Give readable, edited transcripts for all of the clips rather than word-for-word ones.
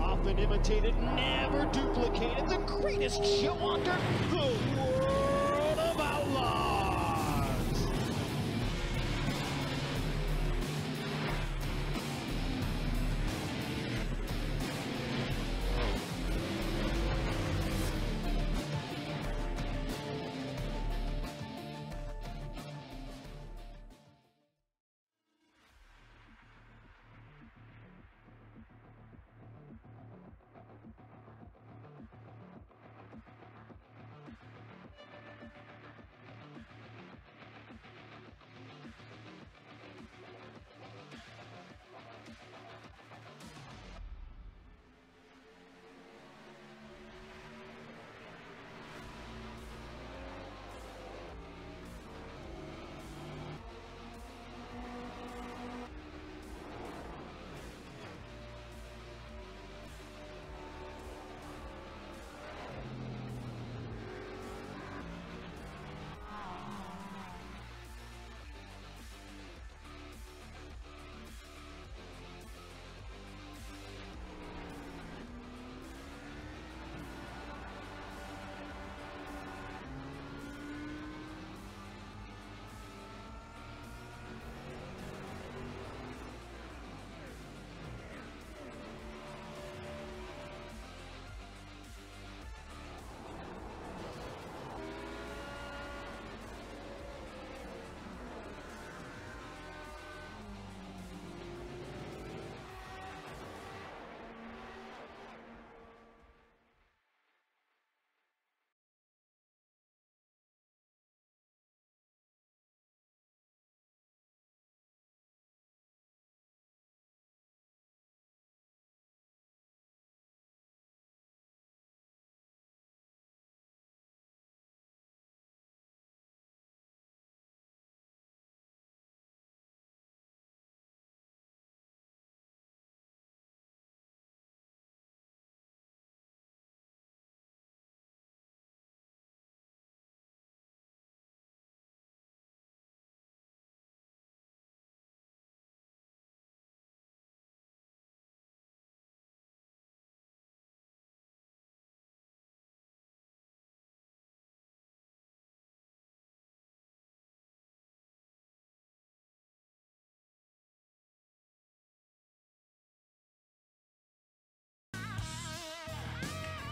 Often imitated, never duplicated, the greatest show under the world of outlaws.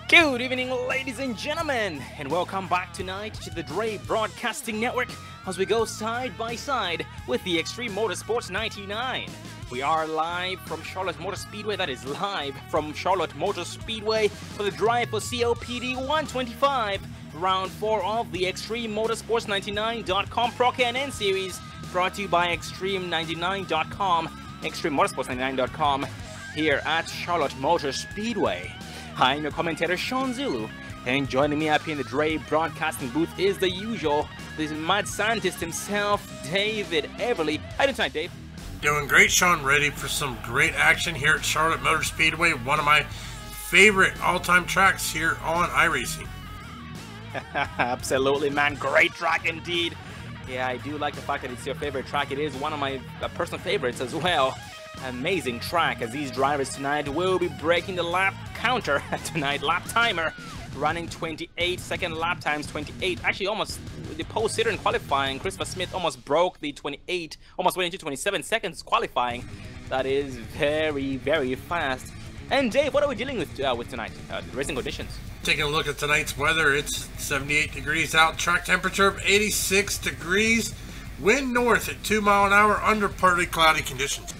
Good evening, ladies and gentlemen, and welcome back tonight to the Dre Broadcasting Network as we go side by side with the Extreme Motorsports 99. We are live from Charlotte Motor Speedway, that is live from Charlotte Motor Speedway for the Drive for COPD 125, round 4 of the Extreme Motorsports99.com Pro K&N Series, brought to you by Extreme99.com, ExtremeMotorsports99.com, here at Charlotte Motor Speedway. I'm your commentator, Sean Zulu, and joining me up here in the Dre Broadcasting booth is the usual, the mad scientist himself, David Everly. How you doing tonight, Dave? Doing great, Sean. Ready for some great action here at Charlotte Motor Speedway, one of my favorite all-time tracks here on iRacing. Absolutely, man. Great track indeed. Yeah, I do like the fact that it's your favorite track. It is one of my personal favorites as well. Amazing track, as these drivers tonight will be breaking the lap counter tonight. Lap timer running 28-second lap times, 28. Actually, almost the post-sitter in qualifying, Christopher Smith almost broke the 28, almost went into 27 seconds qualifying. That is very, very fast. And Dave, what are we dealing with tonight? The racing conditions. Taking a look at tonight's weather, it's 78 degrees out, track temperature of 86 degrees, wind north at 2 miles an hour under partly cloudy conditions.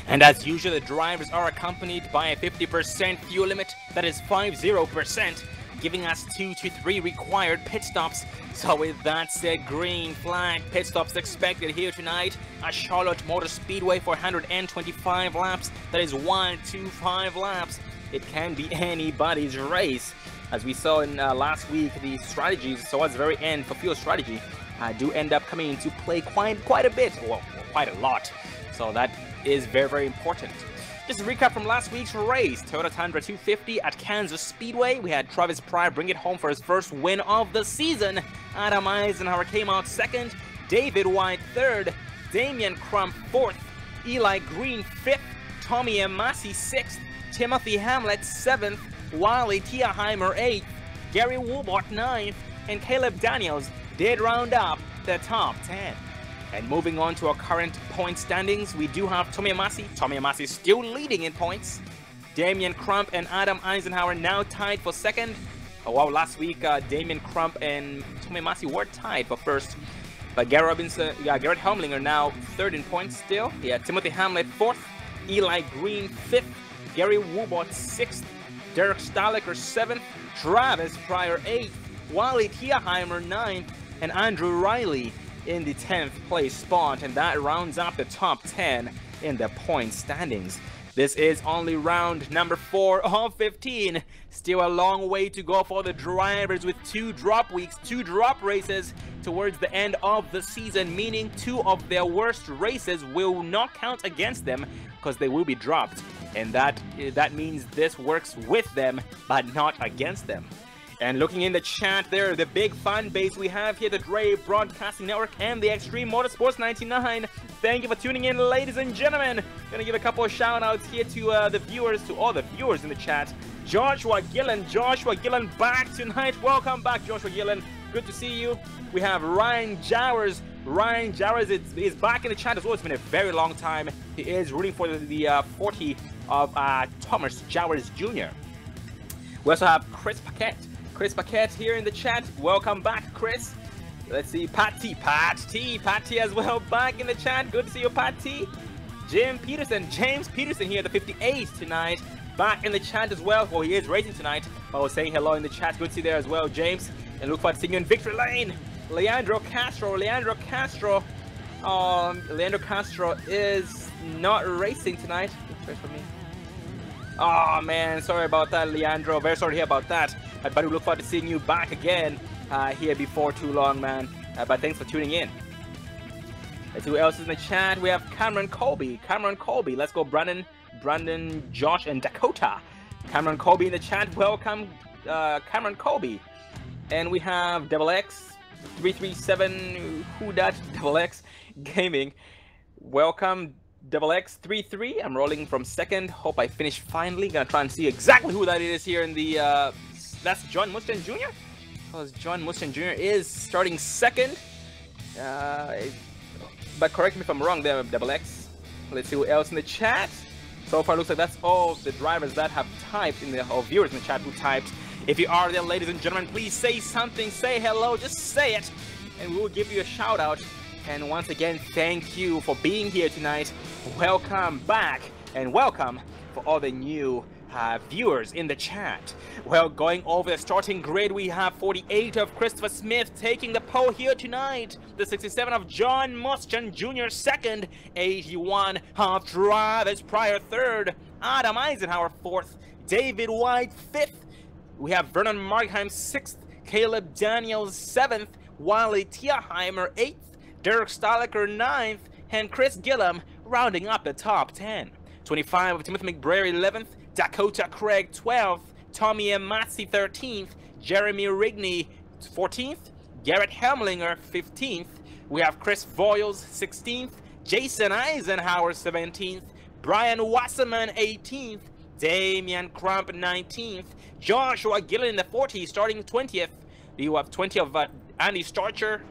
And as usual, the drivers are accompanied by a 50% fuel limit, that is 50%, giving us 2 to 3 required pit stops. So with that said, green flag pit stops expected here tonight at Charlotte Motor Speedway for 125 laps. That is 125 laps. It can be anybody's race. As we saw in last week, the strategies towards the very end for fuel strategy do end up coming into play quite a bit, well, quite a lot. So that is very, very important. Just a recap from last week's race. Toyota Tundra 250 at Kansas Speedway. We had Travis Pryor bring it home for his first win of the season. Adam Eisenhower came out second. David White third. Damian Crump fourth. Eli Green fifth. Tommy Amasi sixth. Timothy Hamlet seventh. Wally Tiaheimer eighth. Gary Woolbart ninth. And Caleb Daniels did round up the top 10. And moving on to our current point standings, we do have Tommy Amasi. Tommy Amasi still leading in points. Damian Crump and Adam Eisenhower now tied for second. Oh wow, last week Damian Crump and Tommy Amasi were tied for first. But Garrett Helmlinger now third in points still. Yeah, Timothy Hamlet fourth. Eli Green fifth. Gary Woobot sixth. Derek Staliker seventh. Travis Pryor eighth. Wally Tiaheimer ninth. And Andrew Riley in the 10th place spot, and that rounds up the top 10 in the point standings. This is only round number 4 of 15. Still a long way to go for the drivers with 2 drop weeks, 2 drop races towards the end of the season, meaning 2 of their worst races will not count against them because they will be dropped. And that means this works with them but not against them. And looking in the chat there, the big fan base we have here, the Dre Broadcasting Network and the Extreme Motorsports 99. Thank you for tuning in, ladies and gentlemen. Gonna give a couple of shout outs here to the viewers, to all the viewers in the chat. Joshua Gillen back tonight. Welcome back, Joshua Gillen. Good to see you. We have Ryan Jowers. Ryan Jowers is back in the chat as well. It's been a very long time. He is rooting for the 40 of Thomas Jowers Jr. We also have Chris Paquette. Chris Paquette here in the chat. Welcome back, Chris. Let's see, Pat T as well, back in the chat. Good to see you, Pat T. James Peterson here, the 58 tonight, back in the chat as well. Well, he is racing tonight. I was saying hello in the chat. Good to see you there as well, James. And look forward to seeing you in victory lane. Leandro Castro is not racing tonight. Wait for me. Oh man, sorry about that, Leandro. Very sorry to hear about that. But we look forward to seeing you back again here before too long, man. But thanks for tuning in. Let's see who else is in the chat. We have Cameron Colby. Let's go, Brandon, Josh, and Dakota. Cameron Colby in the chat. Welcome, Cameron Colby. And we have Double X 337. Who that? Double X Gaming. Welcome, Double X33. I'm rolling from second. Hope I finish finally. Gonna try and see exactly who that is here in the. That's John Mustang Jr. Because John Mustang Jr. is starting second. But correct me if I'm wrong there, Double X. Let's see who else in the chat. So far, looks like that's all the drivers that have typed in the, or viewers in the chat who typed. If you are there, ladies and gentlemen, please say something. Say hello. Just say it. And we will give you a shout out. And once again, thank you for being here tonight. Welcome back. And welcome for all the new viewers in the chat. Well, going over the starting grid, we have 48 of Christopher Smith taking the pole here tonight. The 67 of John Muschan Jr. second. 81 of Travis Pryor third. Adam Eisenhower fourth. David White fifth. We have Vernon Markheim sixth. Caleb Daniels seventh. Wally Tierheimer eighth. Derek Staliker ninth. And Chris Gillum rounding up the top 10. 25 of Timothy McBrary 11th. Dakota Craig 12th, Tommy M. Matsi 13th, Jeremy Rigney 14th, Garrett Hemlinger 15th, we have Chris Voiles 16th, Jason Eisenhower 17th, Brian Wasserman 18th, Damian Crump 19th, Joshua Gillen in the 40s starting 20th, you have 20 of Andy Starcher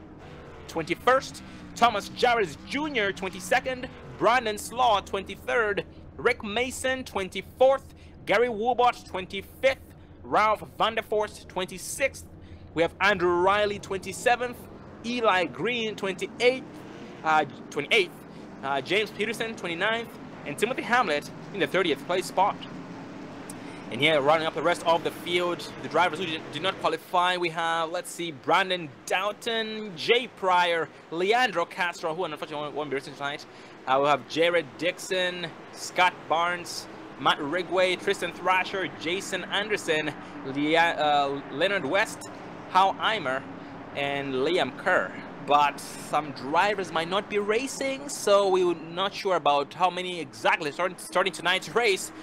21st, Thomas Jarvis Jr. 22nd, Brandon Slaw 23rd, Rick Mason 24th, Gary Woobot 25th, Ralph Vanderforst 26th, we have Andrew Riley 27th, Eli Green 28th, James Peterson 29th, and Timothy Hamlet in the 30th place spot. And here, running up the rest of the field, the drivers who did not qualify, we have, let's see, Brandon Doughton, Jay Pryor, Leandro Castro, who unfortunately won't be racing tonight. We'll have Jared Dixon, Scott Barnes, Matt Rigway, Tristan Thrasher, Jason Anderson, Leonard West, Hal Eimer, and Liam Kerr. But some drivers might not be racing, so we're not sure about how many exactly starting tonight's race.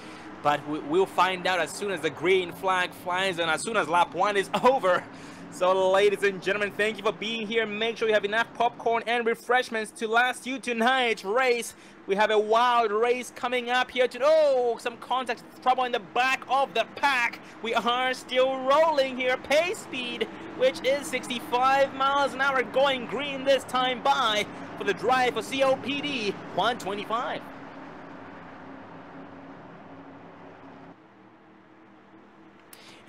But we'll find out as soon as the green flag flies and as soon as lap 1 is over. So ladies and gentlemen, thank you for being here. Make sure you have enough popcorn and refreshments to last you tonight's race. We have a wild race coming up here today. Oh, some contact trouble in the back of the pack. We are still rolling here. Pace speed, which is 65 miles an hour, going green this time by for the drive for COPD 125.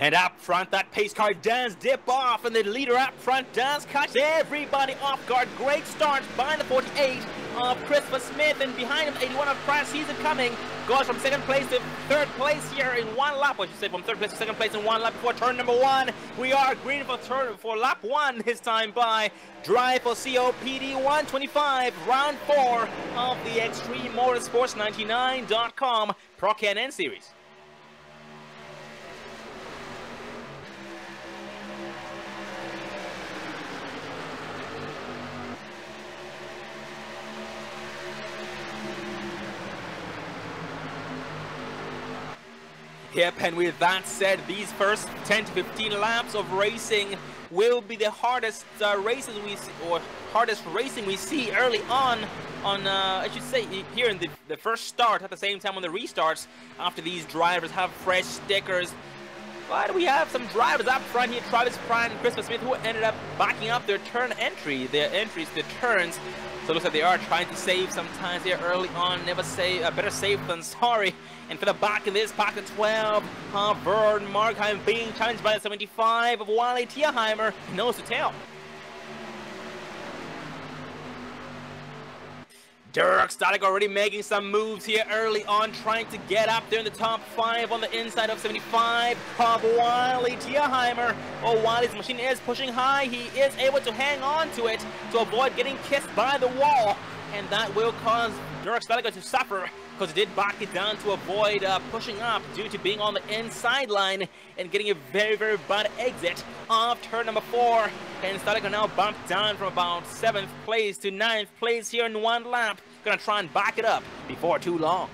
And up front, that pace car does dip off, and the leader up front does catch everybody off guard. Great start by the 48 of Christopher Smith, and behind him, 81 of Pratt Season coming. Goes from second place to third place here in one lap. I should say from third place to second place in one lap before turn number 1. We are green for lap 1 this time by. Drive for COPD 125, round 4 of the Extreme Motorsports 99.com Pro K&N Series. Yep, and with that said, these first 10 to 15 laps of racing will be the hardest racing we see early on I should say, here in the first start at the same time on the restarts, after these drivers have fresh stickers. But we have some drivers up front here, Travis Pryor and Christopher Smith, who ended up backing up their entries to the turns. So it looks like they are trying to save some time here early on. Never say better safe than sorry. And for the back of this, back to 12, Vern Markheim being challenged by the 75 of Wally Tierheimer, nose to tail. Dirk Static already making some moves here early on, trying to get up there in the top 5 on the inside of 75 of Wally Tierheimer. Oh, Wally's machine is pushing high. He is able to hang on to it to avoid getting kissed by the wall. And that will cause Dirk Static to suffer, because he did back it down to avoid pushing up due to being on the inside line and getting a very, very bad exit of turn number 4. And Static now bumped down from about 7th place to 9th place here in one lap. Gonna try and back it up before too long.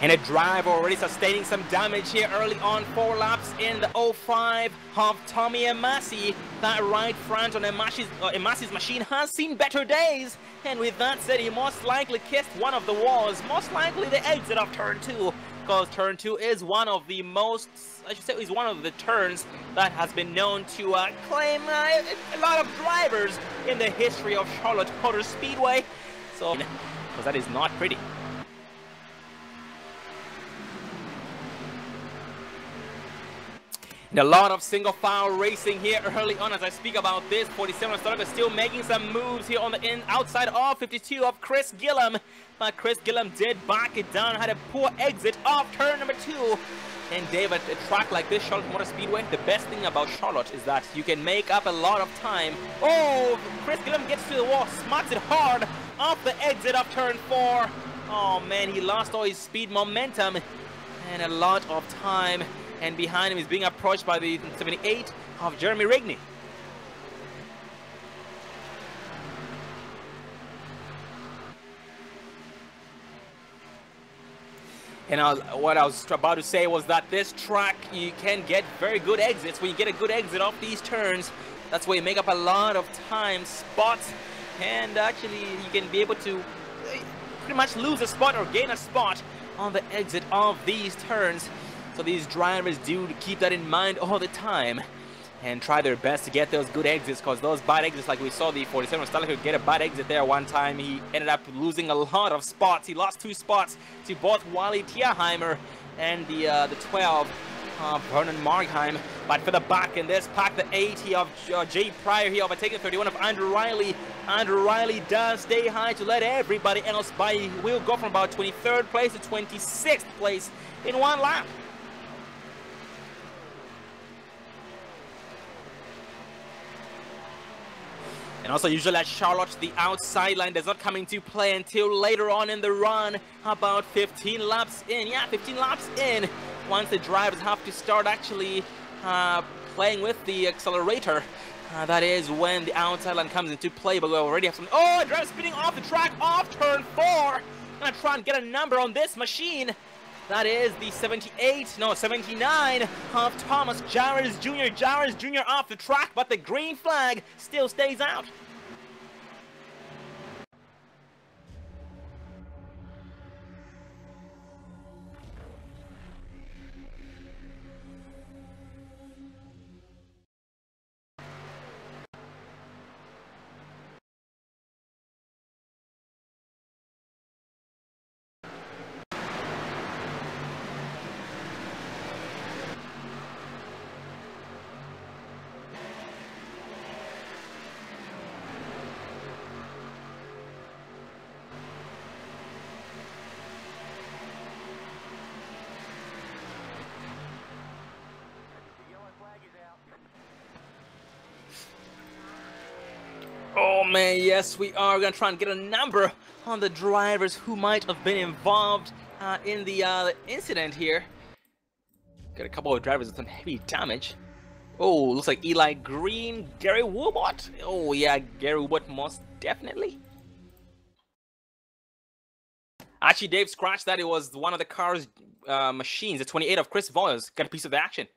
And a driver already sustaining some damage here early on, 4 laps in the 05 of Tommy Emasi. That right front on Emasi's machine has seen better days. And with that said, he most likely kissed one of the walls, most likely the exit of turn 2. Because turn 2 is one of the most, I should say, is one of the turns that has been known to claim a lot of drivers in the history of Charlotte Motor Speedway. So, because that is not pretty. And a lot of single file racing here early on as I speak about this. 47 of Stark still making some moves here on the outside of 52 of Chris Gillum. But Chris Gillum did back it down, had a poor exit off turn number 2. And Dave, at a track like this, Charlotte Motor Speedway, the best thing about Charlotte is that you can make up a lot of time. Oh, Chris Gillum gets to the wall, smacks it hard off the exit of turn 4. Oh man, he lost all his speed momentum and a lot of time. And behind him is being approached by the 78 of Jeremy Rigney. And what I was about to say was that this track, you can get very good exits. When you get a good exit off these turns, that's where you make up a lot of time, spots, and actually you can be able to pretty much lose a spot or gain a spot on the exit of these turns. So these drivers do keep that in mind all the time and try their best to get those good exits, because those bad exits, like we saw the 47 Starlight could get a bad exit there one time. He ended up losing a lot of spots. He lost 2 spots to both Wally Tierheimer and the 12 Vernon Markheim. But for the back in this pack, the 80 of Jay Pryor here overtaking 31 of Andrew Riley. Andrew Riley does stay high to let everybody else by. He will go from about 23rd place to 26th place in one lap. And also, usually at Charlotte, the outside line does not come into play until later on in the run, about 15 laps in. Yeah, 15 laps in, once the drivers have to start actually playing with the accelerator. That is when the outside line comes into play, but we already have some... Oh, driver spinning off the track, off turn 4. Gonna try and get a number on this machine. That is the 79 of Thomas Jarvis Jr. Jarvis Jr. off the track, but the green flag still stays out. Oh man, yes, we are gonna try and get a number on the drivers who might have been involved in the incident here. Got a couple of drivers with some heavy damage. Oh, looks like Eli Green, Gary Woodward. Oh yeah, Gary Woodward most definitely. Actually, Dave scratched that. It was one of the car's machines, the 28 of Chris Voyles. Got a piece of the action.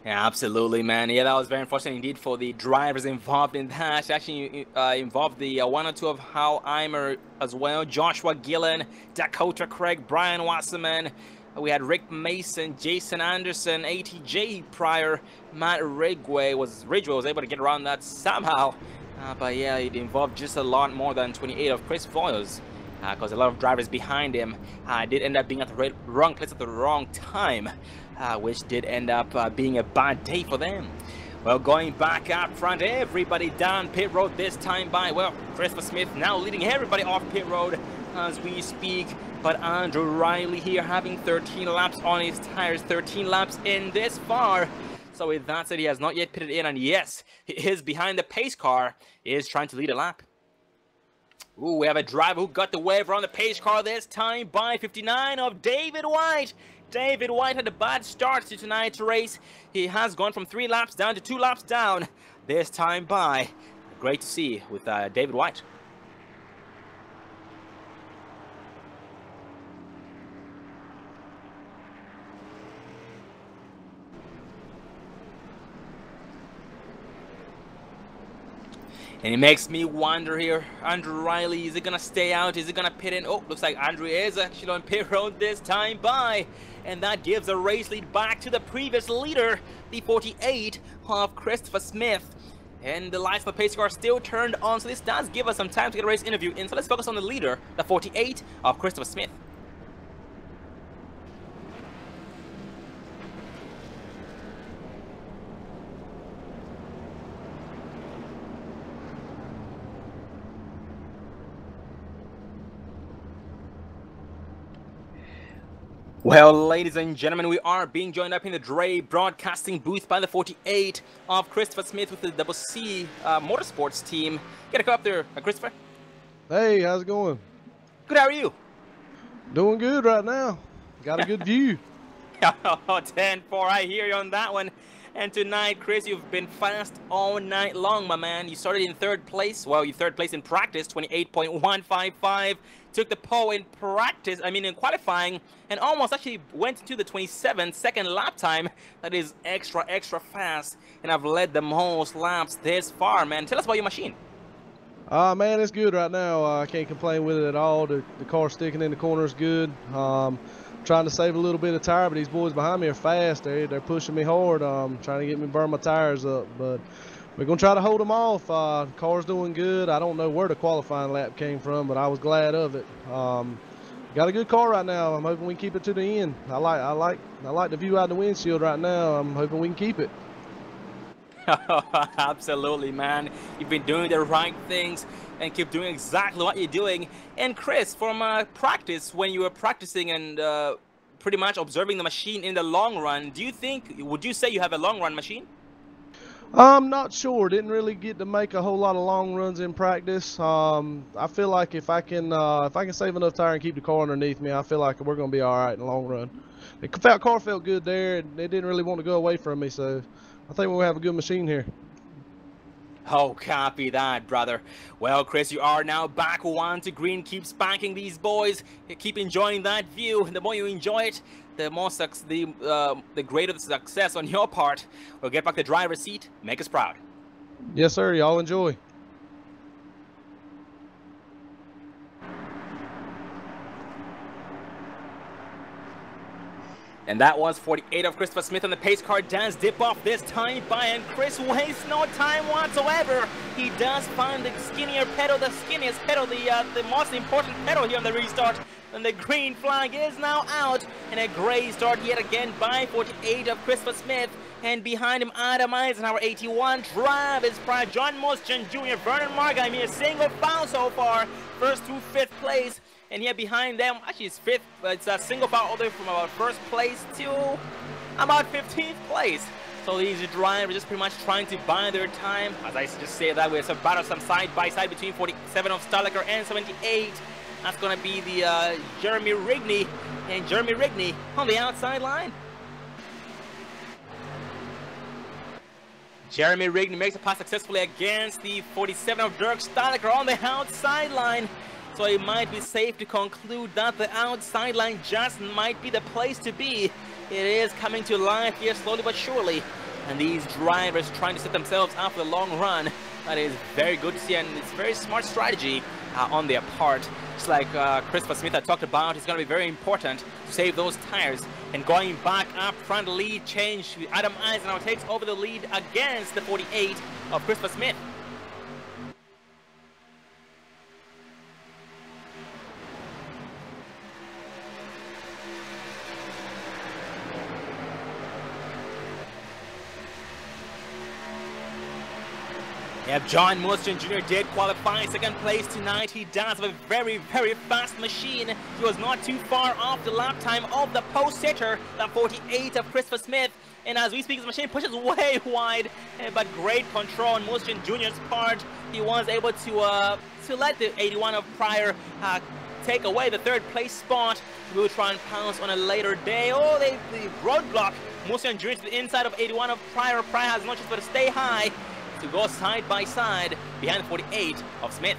Yeah, absolutely, man. Yeah, that was very unfortunate indeed for the drivers involved in that. Actually, involved the 1 or 2 of Hal Eimer as well. Joshua Gillen, Dakota Craig, Brian Wasserman. We had Rick Mason, Jason Anderson, ATJ Pryor, Matt Ridgway was able to get around that somehow. But yeah, it involved just a lot more than 28 of Chris Voyles. Because a lot of drivers behind him did end up being at the wrong place at the wrong time, which did end up being a bad day for them. Well, going back up front, everybody down pit road this time by, well, Christopher Smith now leading everybody off pit road as we speak. But Andrew Riley here having 13 laps on his tires, 13 laps in this far. So with that said, he has not yet pitted in, and yes, he is behind the pace car, he is trying to lead a lap. Ooh, we have a driver who got the waiver on the pace car this time by 59 of David White. David White had a bad start to tonight's race. He has gone from 3 laps down to 2 laps down this time by. Great to see with David White. And it makes me wonder here, Andrew Riley, is it going to stay out? Is it going to pit in? Oh, looks like Andrew is actually on pit road this time by. And that gives a race lead back to the previous leader, the 48 of Christopher Smith. And the lights on the pace car still turned on, so this does give us some time to get a race interview in. So let's focus on the leader, the 48 of Christopher Smith. Well, ladies and gentlemen, we are being joined up in the Dre broadcasting booth by the 48 of Christopher Smith with the Double C Motorsports team. Get a cup up there, Christopher. Hey, how's it going? Good, how are you? Doing good right now. Got a good view. 10-4, I hear you on that one. And tonight, Chris, you've been fast all night long, my man. You started in third place. Well, you third place in practice, 28.155. Took the pole in practice, in qualifying, and almost actually went to the 27th second lap time. That is extra fast. And I've led the most laps this far, man. Tell us about your machine. Man, it's good right now. I can't complain with it at all. The car sticking in the corner is good. Trying to save a little bit of tire, but these boys behind me are fast. They're pushing me hard, trying to get me to burn my tires up. But we're going to try to hold them off. The car's doing good. I don't know where the qualifying lap came from, but I was glad of it. Got a good car right now. I'm hoping we can keep it to the end. I like the view out the windshield right now. I'm hoping we can keep it. Absolutely, man. You've been doing the right things and keep doing exactly what you're doing. And Chris, from practice, when you were practicing and pretty much observing the machine in the long run, would you say you have a long run machine? I'm not sure. Didn't really get to make a whole lot of long runs in practice. I feel like if I can save enough tire and keep the car underneath me, I feel like we're going to be all right in the long run. The car felt good there. It didn't really want to go away from me, so I think we'll have a good machine here. Oh, copy that, brother. Well, Chris, you are now back one to green. Keep spanking these boys. Keep enjoying that view. The more you enjoy it, the greater the success on your part. We'll get back the driver's seat. Make us proud. Yes, sir. Y'all enjoy. And that was 48 of Christopher Smith on the pace car. Does dip off this time by, and Chris wastes no time whatsoever. He does find the skinnier pedal, the skinniest pedal, the most important pedal here on the restart. And the green flag is now out. And a gray start yet again by 48 of Christopher Smith. And behind him, Adam Eisenhower, 81. Travis Pryor, John Muschamp Jr., Vernon Margay, a single foul so far. First through fifth place. And here behind them, actually it's fifth, but it's a single foul all the way from about first place to about 15th place. So these drivers just pretty much trying to buy their time. As I just say that, we have some battle, some side by side between 47 of Stalaker and 78. That's going to be the Jeremy Rigney, and Jeremy Rigney on the outside line. Jeremy Rigney makes a pass successfully against the 47 of Dirk Stalaker on the outside line. So it might be safe to conclude that the outside line just might be the place to be. It is coming to life here slowly but surely. And these drivers trying to set themselves up for the long run. That is very good to see, and it's very smart strategy on their part. Just like Christopher Smith had talked about, it's going to be very important to save those tires. And going back up front, lead change. Adam Eisenhower takes over the lead against the 48 of Christopher Smith. Yeah, John Muschamp Jr. did qualify second place tonight. He does have a very, very fast machine. He was not too far off the lap time of the post sitter, the 48 of Christopher Smith. And as we speak, his machine pushes way wide, but great control on Muschamp Jr.'s part. He was able to let the 81 of Pryor take away the third place spot. We'll try and pounce on a later day. Oh, they roadblock Muschamp Jr. to the inside of 81 of Pryor. Pryor has no choice but to stay high, to go side by side behind the 48 of Smith.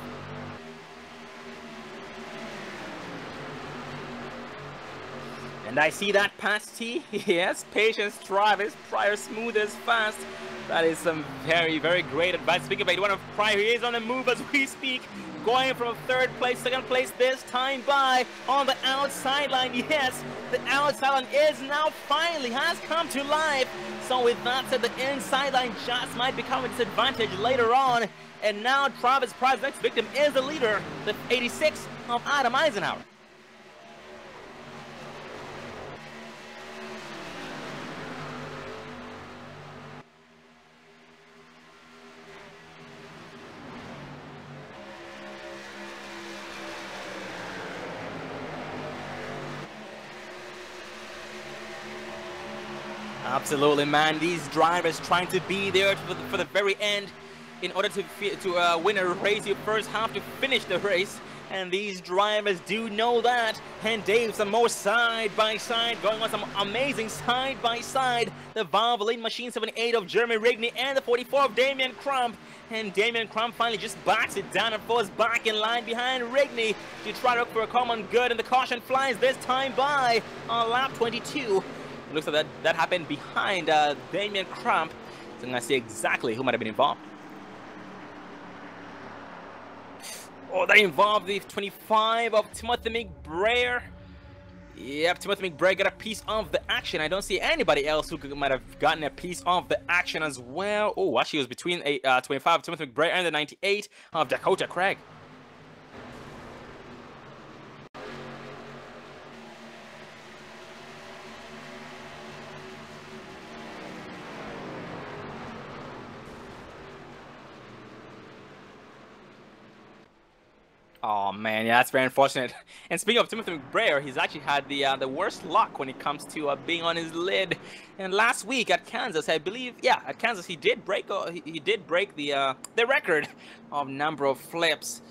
And I see that pass T. Yes, patience, Travis Pryor, smooth as fast. That is some very, very great advice. Speaking about one of Pryor, he is on the move as we speak. Going from third place, second place this time by on the outside line. Yes, the outside line is now finally has come to life. So with that said, the inside line just might become a disadvantage later on. And now Travis Pryor's next victim is the leader, the 86 of Adam Eisenhower. Absolutely, man. These drivers trying to be there for the very end. In order to win a race, you first have to finish the race. And these drivers do know that. And Dave, some more side-by-side, going on some amazing side-by-side. The Valvoline Machine 78 of Jeremy Rigney and the 44 of Damian Crump. And Damian Crump finally just backs it down and falls back in line behind Rigney to try to look for a common good. And the caution flies this time by on lap 22. It looks like that happened behind Damian Crump. So I'm going to see exactly who might have been involved. Oh, that involved the 25 of Timothy McBrayer. Yep, Timothy McBrayer got a piece of the action. I don't see anybody else who might have gotten a piece of the action as well. Oh, actually, it was between 25 of Timothy McBrayer and the 98 of Dakota Craig. Oh man, yeah, that's very unfortunate. And speaking of Timothy McBrayer, he's actually had the worst luck when it comes to being on his lid. And last week at Kansas, I believe, yeah, at Kansas he did break the record of number of flips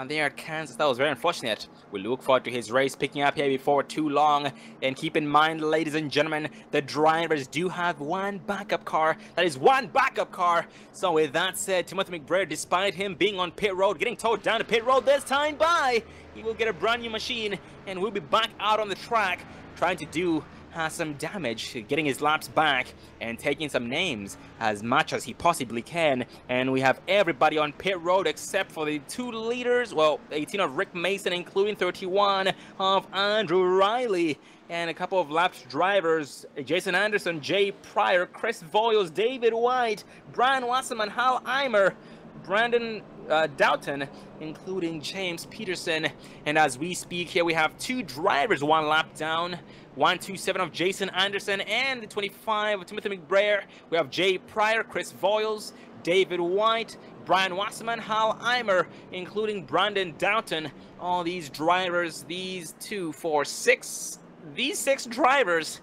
there at Kansas. That was very unfortunate. We look forward to his race picking up here before too long. And keep in mind, ladies and gentlemen, the drivers do have one backup car. That is one backup car. So with that said, Timothy McBrayer, despite him being on pit road, getting towed down to pit road this time by, he will get a brand new machine and will be back out on the track trying to do some damage, getting his laps back and taking some names as much as he possibly can. And we have everybody on pit road except for the 2 leaders, well, 18 of Rick Mason, including 31 of Andrew Riley, and a couple of laps drivers, Jason Anderson, Jay Pryor, Chris Voyles, David White, Brian Wasserman, Hal Eimer, Brandon Doughton, including James Peterson. And as we speak here, we have 2 drivers 1 lap down. 127 of Jason Anderson and the 25 of Timothy McBrayer. We have Jay Pryor, Chris Voyles, David White, Brian Wasserman, Hal Eimer, including Brandon Doughton. All these drivers, these 2, 4, 6, these 6 drivers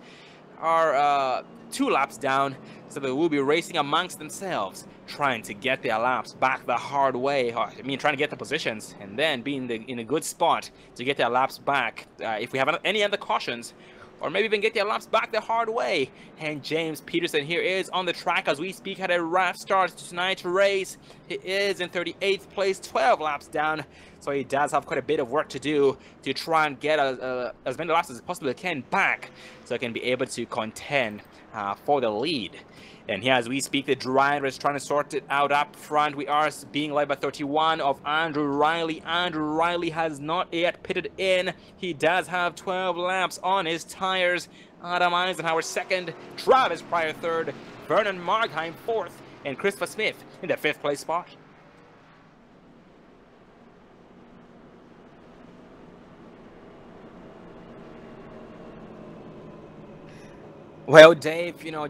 are 2 laps down, so they will be racing amongst themselves, trying to get their laps back the hard way. I mean, trying to get the positions and then be in a good spot to get their laps back. If we have any other cautions, or maybe even get their laps back the hard way. And James Peterson here is on the track as we speak, had a rough start to tonight's race. He is in 38th place, 12 laps down. So he does have quite a bit of work to do to try and get as many laps as he possibly can back, so he can be able to contend for the lead. And here as we speak, the driver is trying to sort it out up front. We are being led by 31 of Andrew Riley. Andrew Riley has not yet pitted in. He does have 12 laps on his tires. Adam Eisenhower second, Travis Pryor third, Vernon Markheim fourth, and Christopher Smith in the 5th place spot. Well, Dave, you know,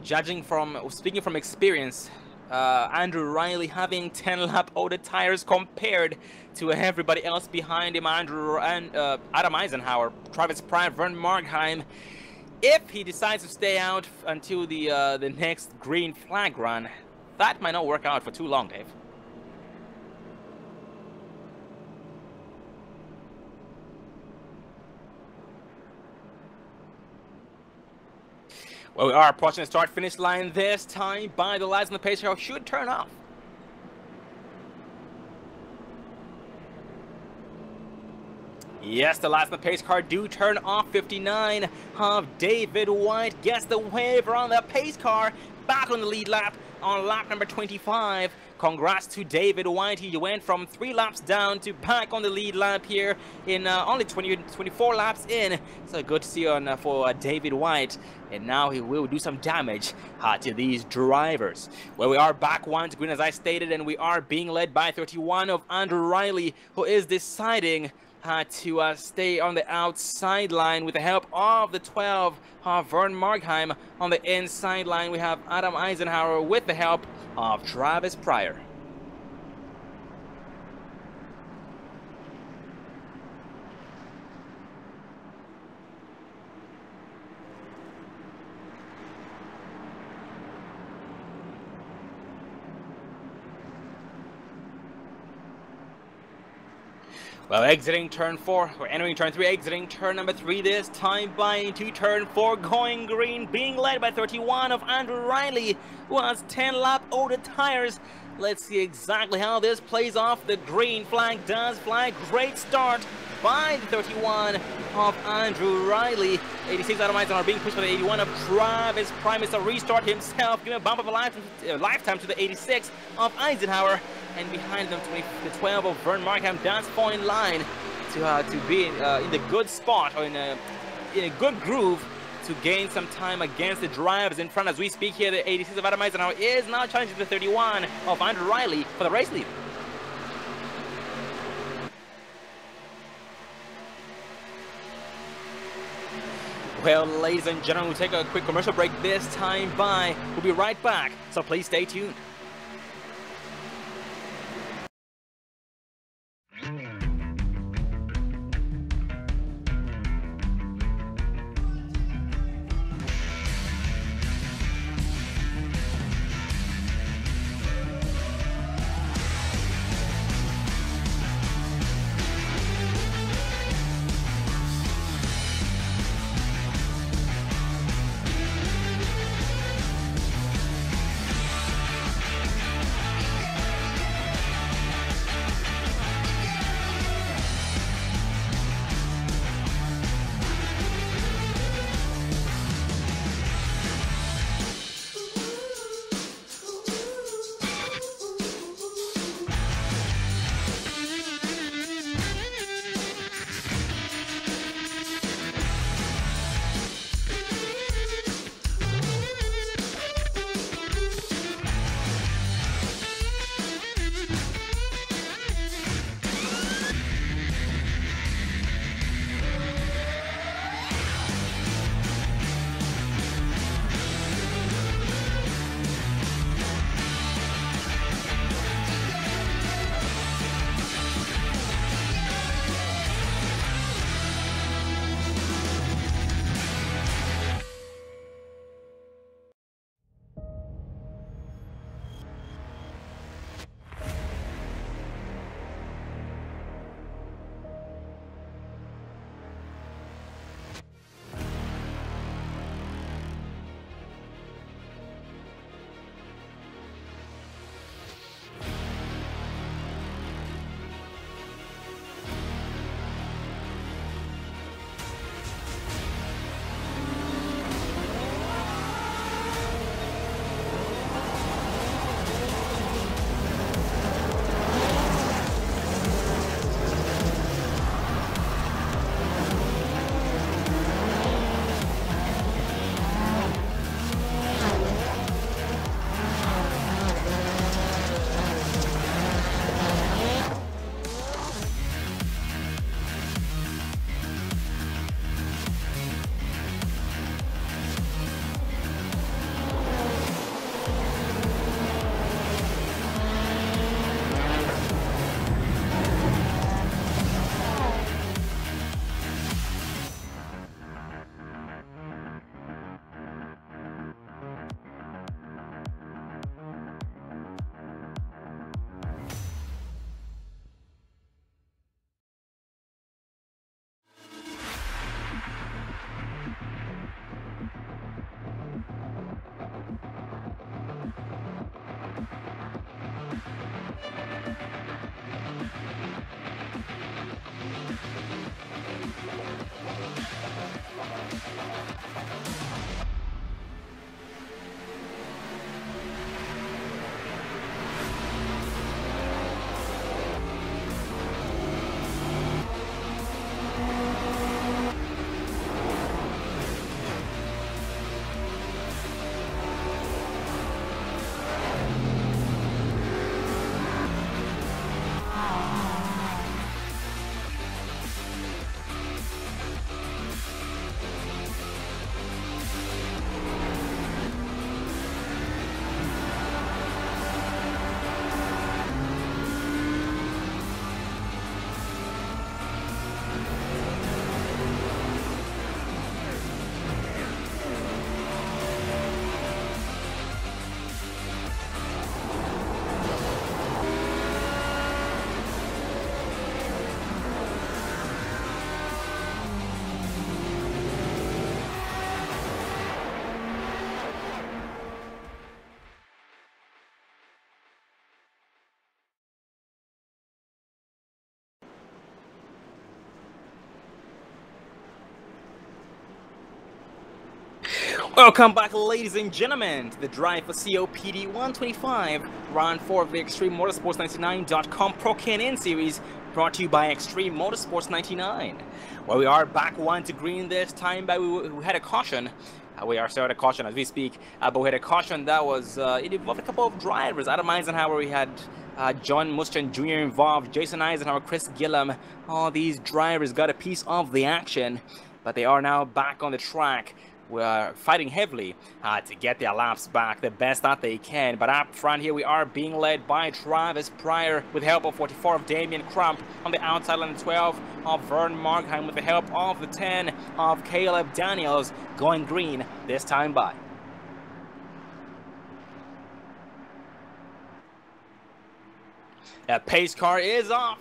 speaking from experience, Andrew Riley having 10-lap older tires compared to everybody else behind him, Adam Eisenhower, Travis Pryor, Vernon Markheim. If he decides to stay out until the next green flag run, that might not work out for too long, Dave. Well, we are approaching the start-finish line this time by the lights on the pace car should turn off. Yes, the last of the pace car do turn off. 59 of David White gets the waiver on the pace car. Back on the lead lap on lap number 25. Congrats to David White. He went from 3 laps down to back on the lead lap here in only 24 laps in. So good to see on for David White. And now he will do some damage to these drivers. Well, we are back one to green as I stated, and we are being led by 31 of Andrew Riley, who is deciding to stay on the outside line with the help of the 12 Vern Markheim. On the inside line we have Adam Eisenhower with the help of Travis Pryor. Well, exiting turn 4, we're entering turn 3, exiting turn number 3 this time by into turn 4, going green, being led by 31 of Andrew Riley, who has 10 lap older tires. Let's see exactly how this plays off. The green flag does fly. Great start by the 31 of Andrew Riley. 86 out of Eisenhower being pushed by the 81 of Travis Prime. It's a restart himself, giving a bump of a lifetime to the 86 of Eisenhower. And behind them, the 12 of Vern Markham does fall in line to be in the good spot, or in a good groove to gain some time against the drivers in front. As we speak here, the 86 of Adam Eisenhower is now challenging the 31 of Andrew Riley for the race lead. Well, ladies and gentlemen, we'll take a quick commercial break this time by. We'll be right back, so please stay tuned. Welcome back, ladies and gentlemen, to the drive for COPD 125, round 4 of the Extreme Motorsports 99.com Pro K&N Series, brought to you by Extreme Motorsports 99. Well, we are back 1 to green this time, but we had a caution. We are still at a caution as we speak, but we had a caution that was, it involved a couple of drivers. Adam Eisenhower, we had John Muschamp Jr. involved, Jason Eisenhower, Chris Gillum. All these drivers got a piece of the action, but they are now back on the track. We're fighting heavily to get their laps back the best that they can. But up front here, we are being led by Travis Pryor with help of 44 of Damian Crump. On the outside line, 12 of Vern Markheim with the help of the 10 of Caleb Daniels, going green this time by. That pace car is off.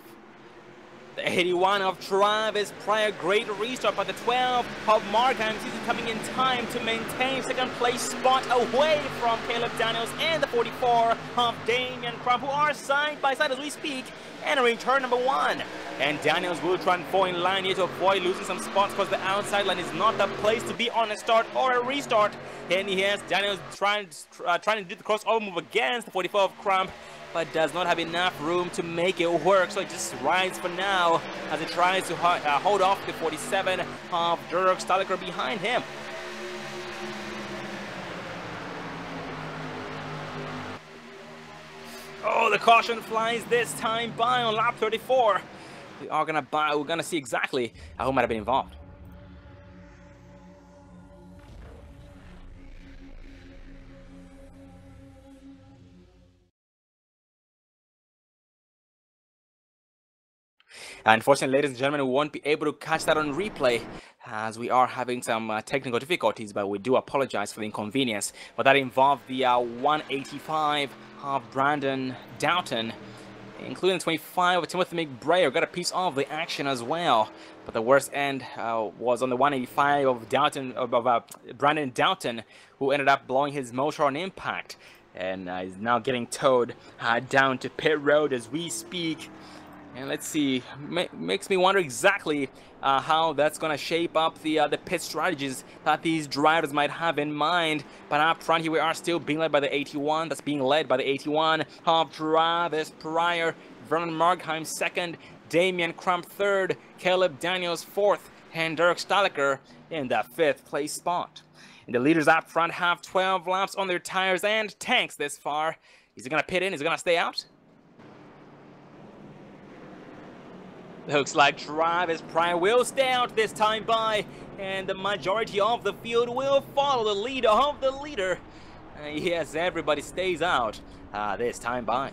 The 81 of Travis Pryor, great restart by the 12 of Markheim. He's coming in time to maintain second place spot away from Caleb Daniels and the 44 of Damian Crump, who are side by side as we speak, entering turn number 1. And Daniels will try and fall in line here to avoid losing some spots, because the outside line is not the place to be on a start or a restart. And he has Daniels trying to do the crossover move against the 44 of Crump, but does not have enough room to make it work, so it just rides for now as it tries to hold off the 47 of Dirk Staliker behind him. Oh, the caution flies this time by on lap 34. We're gonna see exactly who might have been involved. Unfortunately, ladies and gentlemen, we won't be able to catch that on replay as we are having some technical difficulties, but we do apologize for the inconvenience. But that involved the 185 of Brandon Doughton, including the 25 of Timothy McBrayer, got a piece of the action as well. But the worst end was on the 185 of Doughton, Brandon Doughton, who ended up blowing his motor on impact, and is now getting towed down to pit road as we speak. And let's see, makes me wonder exactly how that's going to shape up the pit strategies that these drivers might have in mind. But up front here, we are still being led by the 81. That's being led by the 81 of Travis Pryor, Vernon Markheim second, Damian Crump third, Caleb Daniels fourth, and Dirk Staliker in the 5th place spot. And the leaders up front have 12 laps on their tires and tanks this far. Is he going to pit in? Is he going to stay out? Looks like Travis Pryor will stay out this time by, and the majority of the field will follow the lead of the leader. Yes, everybody stays out this time by.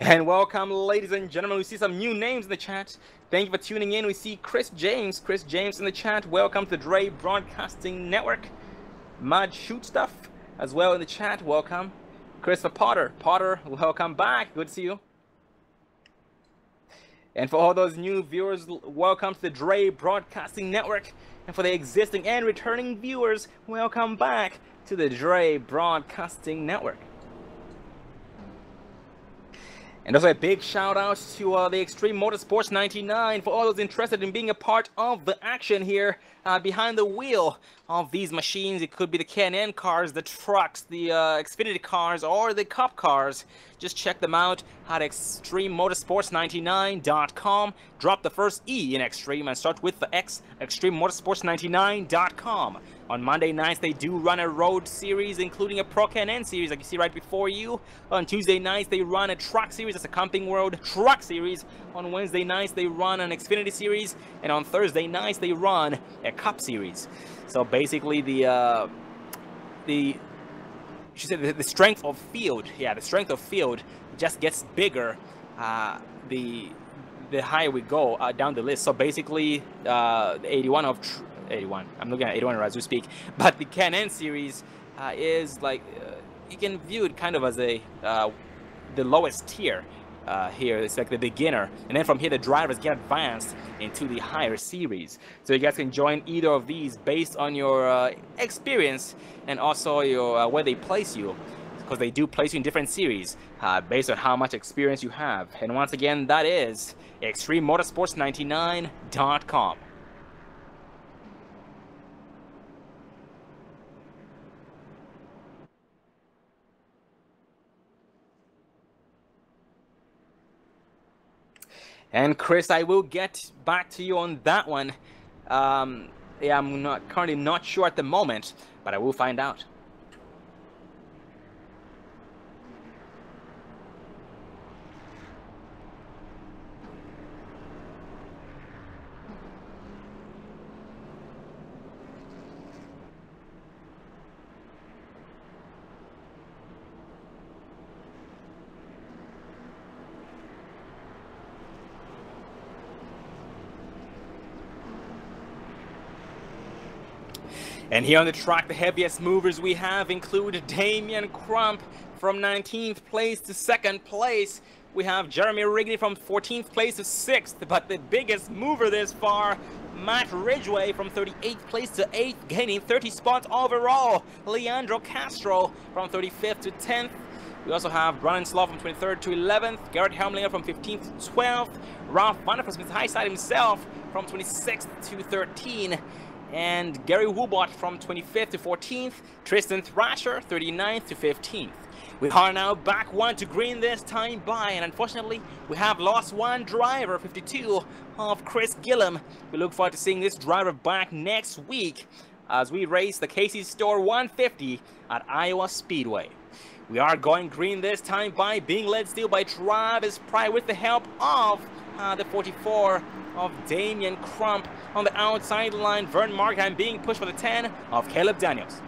And welcome, ladies and gentlemen. We see some new names in the chat. Thank you for tuning in. We see Chris James in the chat. Welcome to the Dre Broadcasting Network. Mud Shoot Stuff as well in the chat. Welcome. Christopher Potter, welcome back. Good to see you. And for all those new viewers, welcome to the Dre Broadcasting Network. And for the existing and returning viewers, welcome back to the Dre Broadcasting Network. And also a big shout out to the Extreme Motorsports 99 for all those interested in being a part of the action here behind the wheel of these machines. It could be the K&N cars, the trucks, the Xfinity cars, or the Cup cars. Just check them out at extrememotorsports99.com. Drop the first E in Extreme and start with the X, extrememotorsports99.com. On Monday nights, they do run a road series, including a Pro K&N series, like you see right before you. On Tuesday nights, they run a truck series. That's a Camping World truck series. On Wednesday nights, they run an Xfinity series. And on Thursday nights, they run a Cup series. So basically, the strength of field, the strength of field just gets bigger the higher we go down the list. So basically, the 81 of 81. I'm looking at 81 as we speak. But the K&N series is like you can view it kind of as a the lowest tier. Here it's like the beginner, and then from here the drivers get advanced into the higher series. So you guys can join either of these based on your experience and also your where they place you, because they do place you in different series based on how much experience you have. And once again, that is extrememotorsports99.com. And Chris, I will get back to you on that one. Yeah, I'm currently not sure at the moment, but I will find out. And here on the track, the heaviest movers we have include Damian Crump from 19th place to 2nd place. We have Jeremy Wrigley from 14th place to 6th, but the biggest mover this far, Matt Ridgway from 38th place to 8th, gaining 30 spots overall. Leandro Castro from 35th to 10th. We also have Brandon Slaw from 23rd to 11th, Garrett Helmlinger from 15th to 12th, Ralph Vanderford Smith Highside himself from 26th to 13th. And Gary Woobot from 25th to 14th, Tristan Thrasher 39th to 15th. We are now back one to green this time by, and unfortunately we have lost one driver, 52 of Chris Gillum. We look forward to seeing this driver back next week as we race the Casey's Store 150 at Iowa Speedway. We are going green this time by, being led still by Travis Pry with the help of the 44 of Damian Crump. On the outside line, Vern Markheim being pushed for the 10 of Caleb Daniels.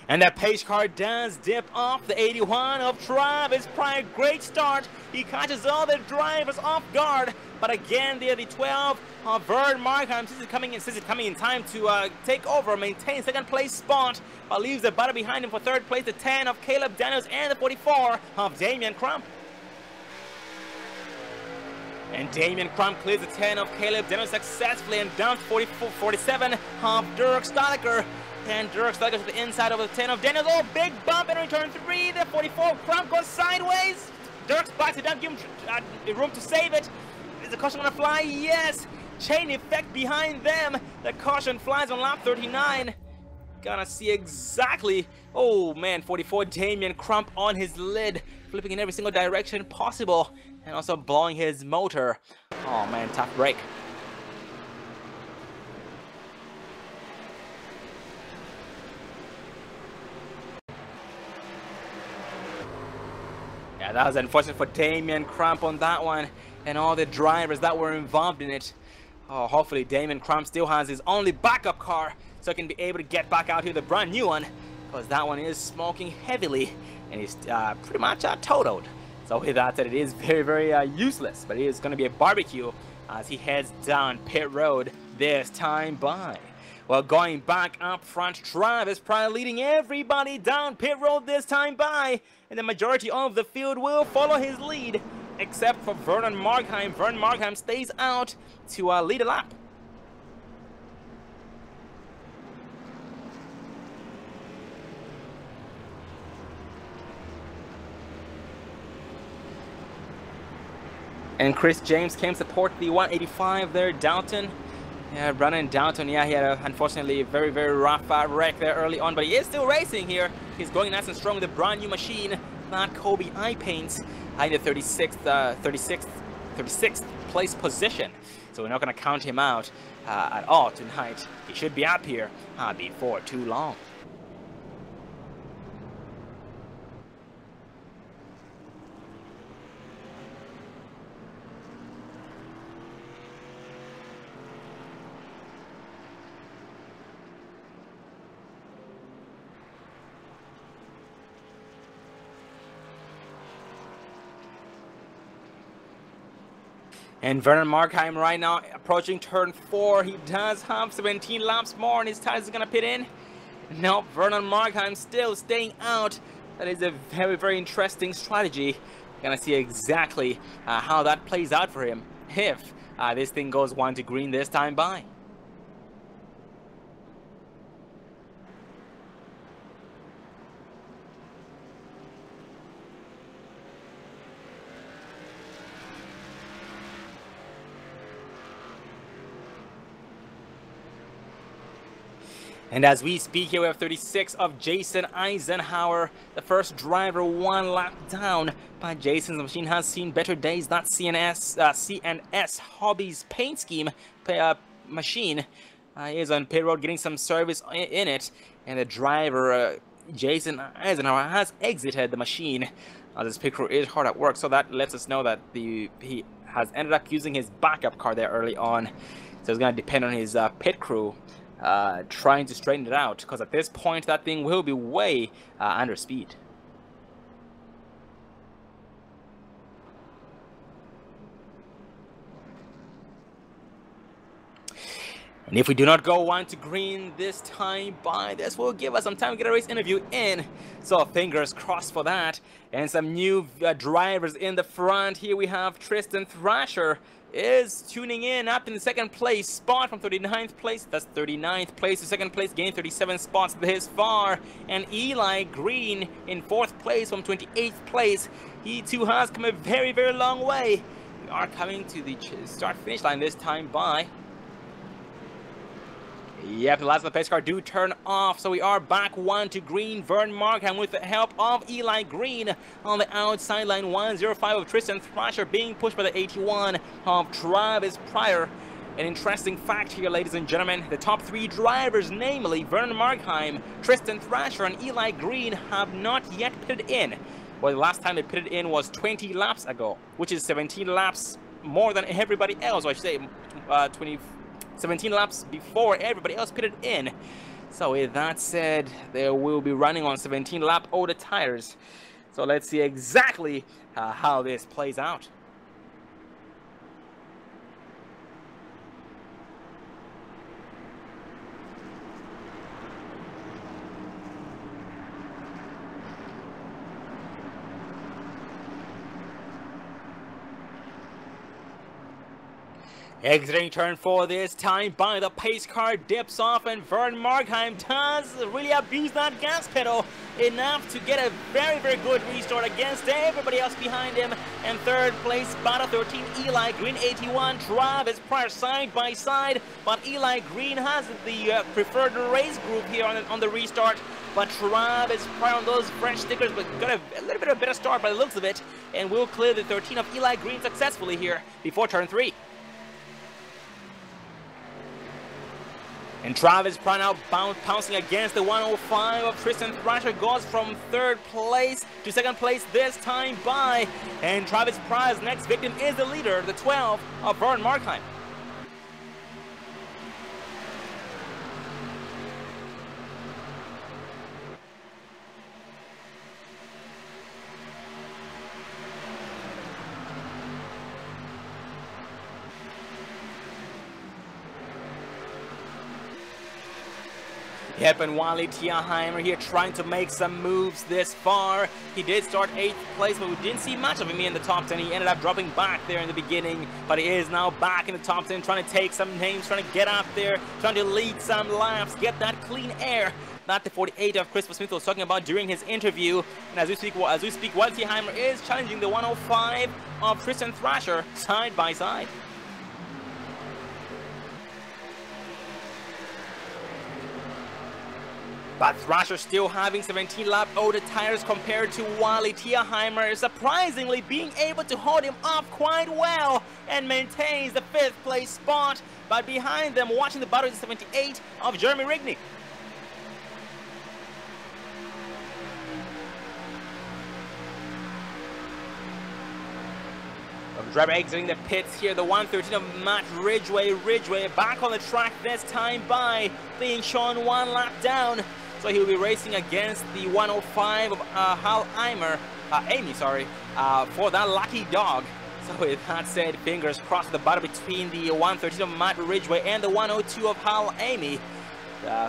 And that pace car does dip off the 81 of Travis Pry. Great start. He catches all the drivers off guard. But again, the 12 of Vern Markheim, since it's coming in time to take over, maintain 2nd place spot, but leaves the battle behind him for 3rd place, the 10 of Caleb Daniels and the 44 of Damian Crump. And Damian Crump clears the 10 of Caleb Daniels successfully and dumps 47 of Dirk Staliker. And Dirk Staliker to the inside of the 10 of Daniels. Oh, big bump in return 3. The 44 of Crump goes sideways. Dirk backs it down, give him room to save it. Is the caution gonna fly? Yes! Chain effect behind them. The caution flies on lap 39. Gonna see exactly. Oh man, 44 Damian Crump on his lid, flipping in every single direction possible, and also blowing his motor. Oh man, tough break. Yeah, that was unfortunate for Damian Crump on that one, and all the drivers that were involved in it. Oh, hopefully Damian Crump still has his only backup car, so he can be able to get back out here with a brand new one, because that one is smoking heavily, and he's pretty much totaled. So with that said, it is very, very useless, but it is going to be a barbecue as he heads down pit road this time by. Well, going back up front, Travis Pry leading everybody down pit road this time by, and the majority of the field will follow his lead, except for Vernon Markheim. Vernon Markheim stays out to lead a lap. And Chris James came support the 185 there, Downton. Yeah, Brandon Downton, yeah, he had unfortunately a very, very rough wreck there early on, but he is still racing here. He's going nice and strong with a brand new machine, that Kobe eye paints, in the 36th place position. So we're not going to count him out at all tonight. He should be up here before too long. And Vernon Markheim right now approaching turn 4. He does have 17 laps more and his tires is going to pit in. Nope, Vernon Markheim still staying out. That is a very, very interesting strategy. Gonna see exactly how that plays out for him if this thing goes 1 to green this time by. And as we speak here, we have 36 of Jason Eisenhower, the first driver, 1 lap down. But Jason's machine has seen better days. That C&S Hobbies paint scheme machine is on pit road getting some service in it. And the driver, Jason Eisenhower, has exited the machine. This pit crew is hard at work, so that lets us know that he has ended up using his backup car there early on. So it's going to depend on his pit crew trying to straighten it out, because at this point that thing will be way under speed. And if we do not go 1 to green this time, this will give us some time to get a race interview in. So fingers crossed for that. And some new drivers in the front. Here we have Tristan Thrasher is tuning in up in the 2nd place spot from 39th place. That's 39th place to 2nd place, gained 37 spots this far. And Eli Green in 4th place from 28th place. He too has come a very, very long way. We are coming to the start-finish line this time by. Yep, the last of the pace car do turn off, so we are back 1 to green. Vern Markham with the help of Eli Green on the outside line. 105 of Tristan Thrasher being pushed by the 81 of Travis Pryor. An interesting fact here, ladies and gentlemen, the top 3 drivers, namely Vernon Markheim, Tristan Thrasher, and Eli Green, have not yet pitted in. Well, the last time they pitted in was 20 laps ago, which is 17 laps more than everybody else, or I should say 17 laps before everybody else pitted in. So with that said, they will be running on 17 lap older tires. So let's see exactly how this plays out. Exiting turn 4 this time by the pace car dips off, and Vern Markheim does really abuse that gas pedal enough to get a very, very good restart against everybody else behind him. And 3rd place, Battle 13, Eli Green, 81, Travis Pryor side by side. But Eli Green has the preferred race group here on the restart. But Travis Pryor on those French stickers, but got a little bit of a better start by the looks of it. And will clear the 13 of Eli Green successfully here before turn 3. And Travis Pryor now pouncing against the 105 of Tristan Thrasher, goes from 3rd place to 2nd place this time by. And Travis Pryor's next victim is the leader, the 12 of Vern Markheim. Yep, and Wally Tierheimer here trying to make some moves this far. He did start 8th place, but we didn't see much of him in the top 10. He ended up dropping back there in the beginning, but he is now back in the top 10, trying to take some names, trying to get up there, trying to lead some laps, get that clean air. Not the 48 of Christopher Smith was talking about during his interview. And as we speak, Wally Tierheimer is challenging the 105 of Tristan Thrasher side by side. But Thrasher still having 17 lap older tires compared to Wally Tierheimer, surprisingly being able to hold him off quite well and maintains the 5th place spot. But behind them, watching the battle is 78 of Jeremy Rigney. Driver exiting the pits here, the 113 of Matt Ridgway. Ridgway back on the track this time by being shown 1 lap down. So he'll be racing against the 105 of Hal Amy, for that lucky dog. So with that said, fingers crossed the battle between the 113 of Matt Ridgway and the 102 of Hal Amy.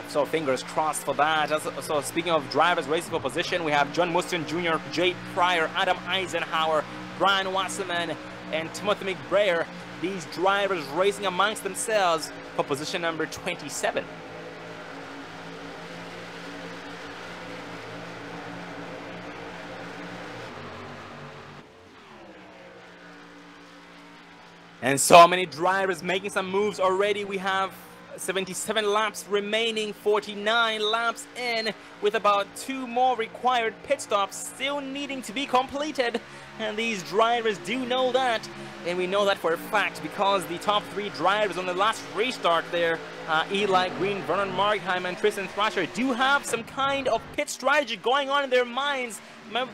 So fingers crossed for that. So speaking of drivers racing for position, we have John Mustin Jr., Jay Pryor, Adam Eisenhower, Brian Wasserman, and Timothy McBrayer. These drivers racing amongst themselves for position number 27. And so many drivers making some moves already. We have 77 laps remaining, 49 laps in, with about 2 more required pit stops still needing to be completed. And these drivers do know that, and we know that for a fact because the top 3 drivers on the last restart there, Eli Green, Vernon Margheim, and Tristan Thrasher, do have some kind of pit strategy going on in their minds,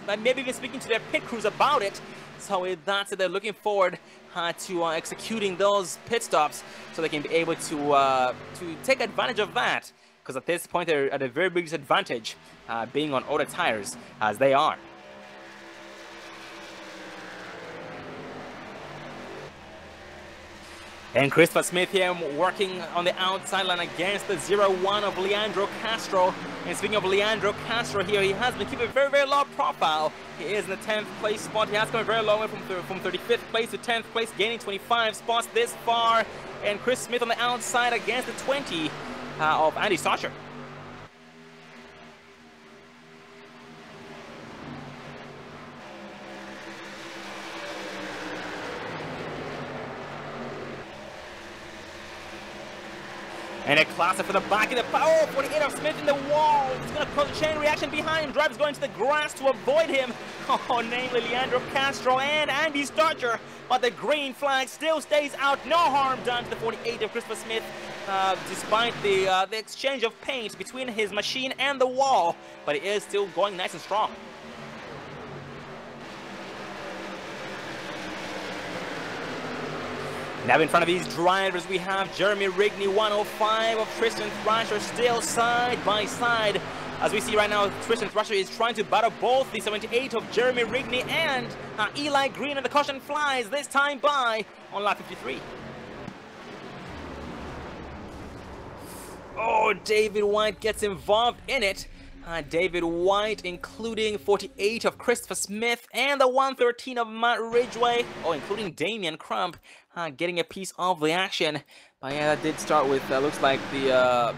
maybe even speaking to their pit crews about it. So that's it, they're looking forward to executing those pit stops so they can be able to take advantage of that, because at this point they're at a very big disadvantage being on older tires as they are. And Christopher Smith here working on the outside line against the 0-1 of Leandro Castro. And speaking of Leandro Castro here, he has been keeping a very, very low profile. He is in the 10th place spot. He has come very low from 35th place to 10th place, gaining 25 spots this far. And Chris Smith on the outside against the 20 of Andy Starcher. And a cluster for the back of the power. 48 of Smith in the wall. He's going to cause a chain reaction behind him. Drivers going to the grass to avoid him. Oh, namely Leandro Castro and Andy Starcher. But the green flag still stays out. No harm done to the 48 of Christopher Smith, despite the exchange of paint between his machine and the wall. But he is still going nice and strong. Now in front of these drivers we have Jeremy Rigney, 105 of Tristan Thrasher, still side by side. As we see right now, Tristan Thrasher is trying to battle both the 78 of Jeremy Rigney and Eli Green, and the caution flies this time by on lap 53. Oh, David White gets involved in it. David White, including 48 of Christopher Smith and the 113 of Matt Ridgway, including Damian Crump, getting a piece of the action. But yeah, that did start with, looks like the,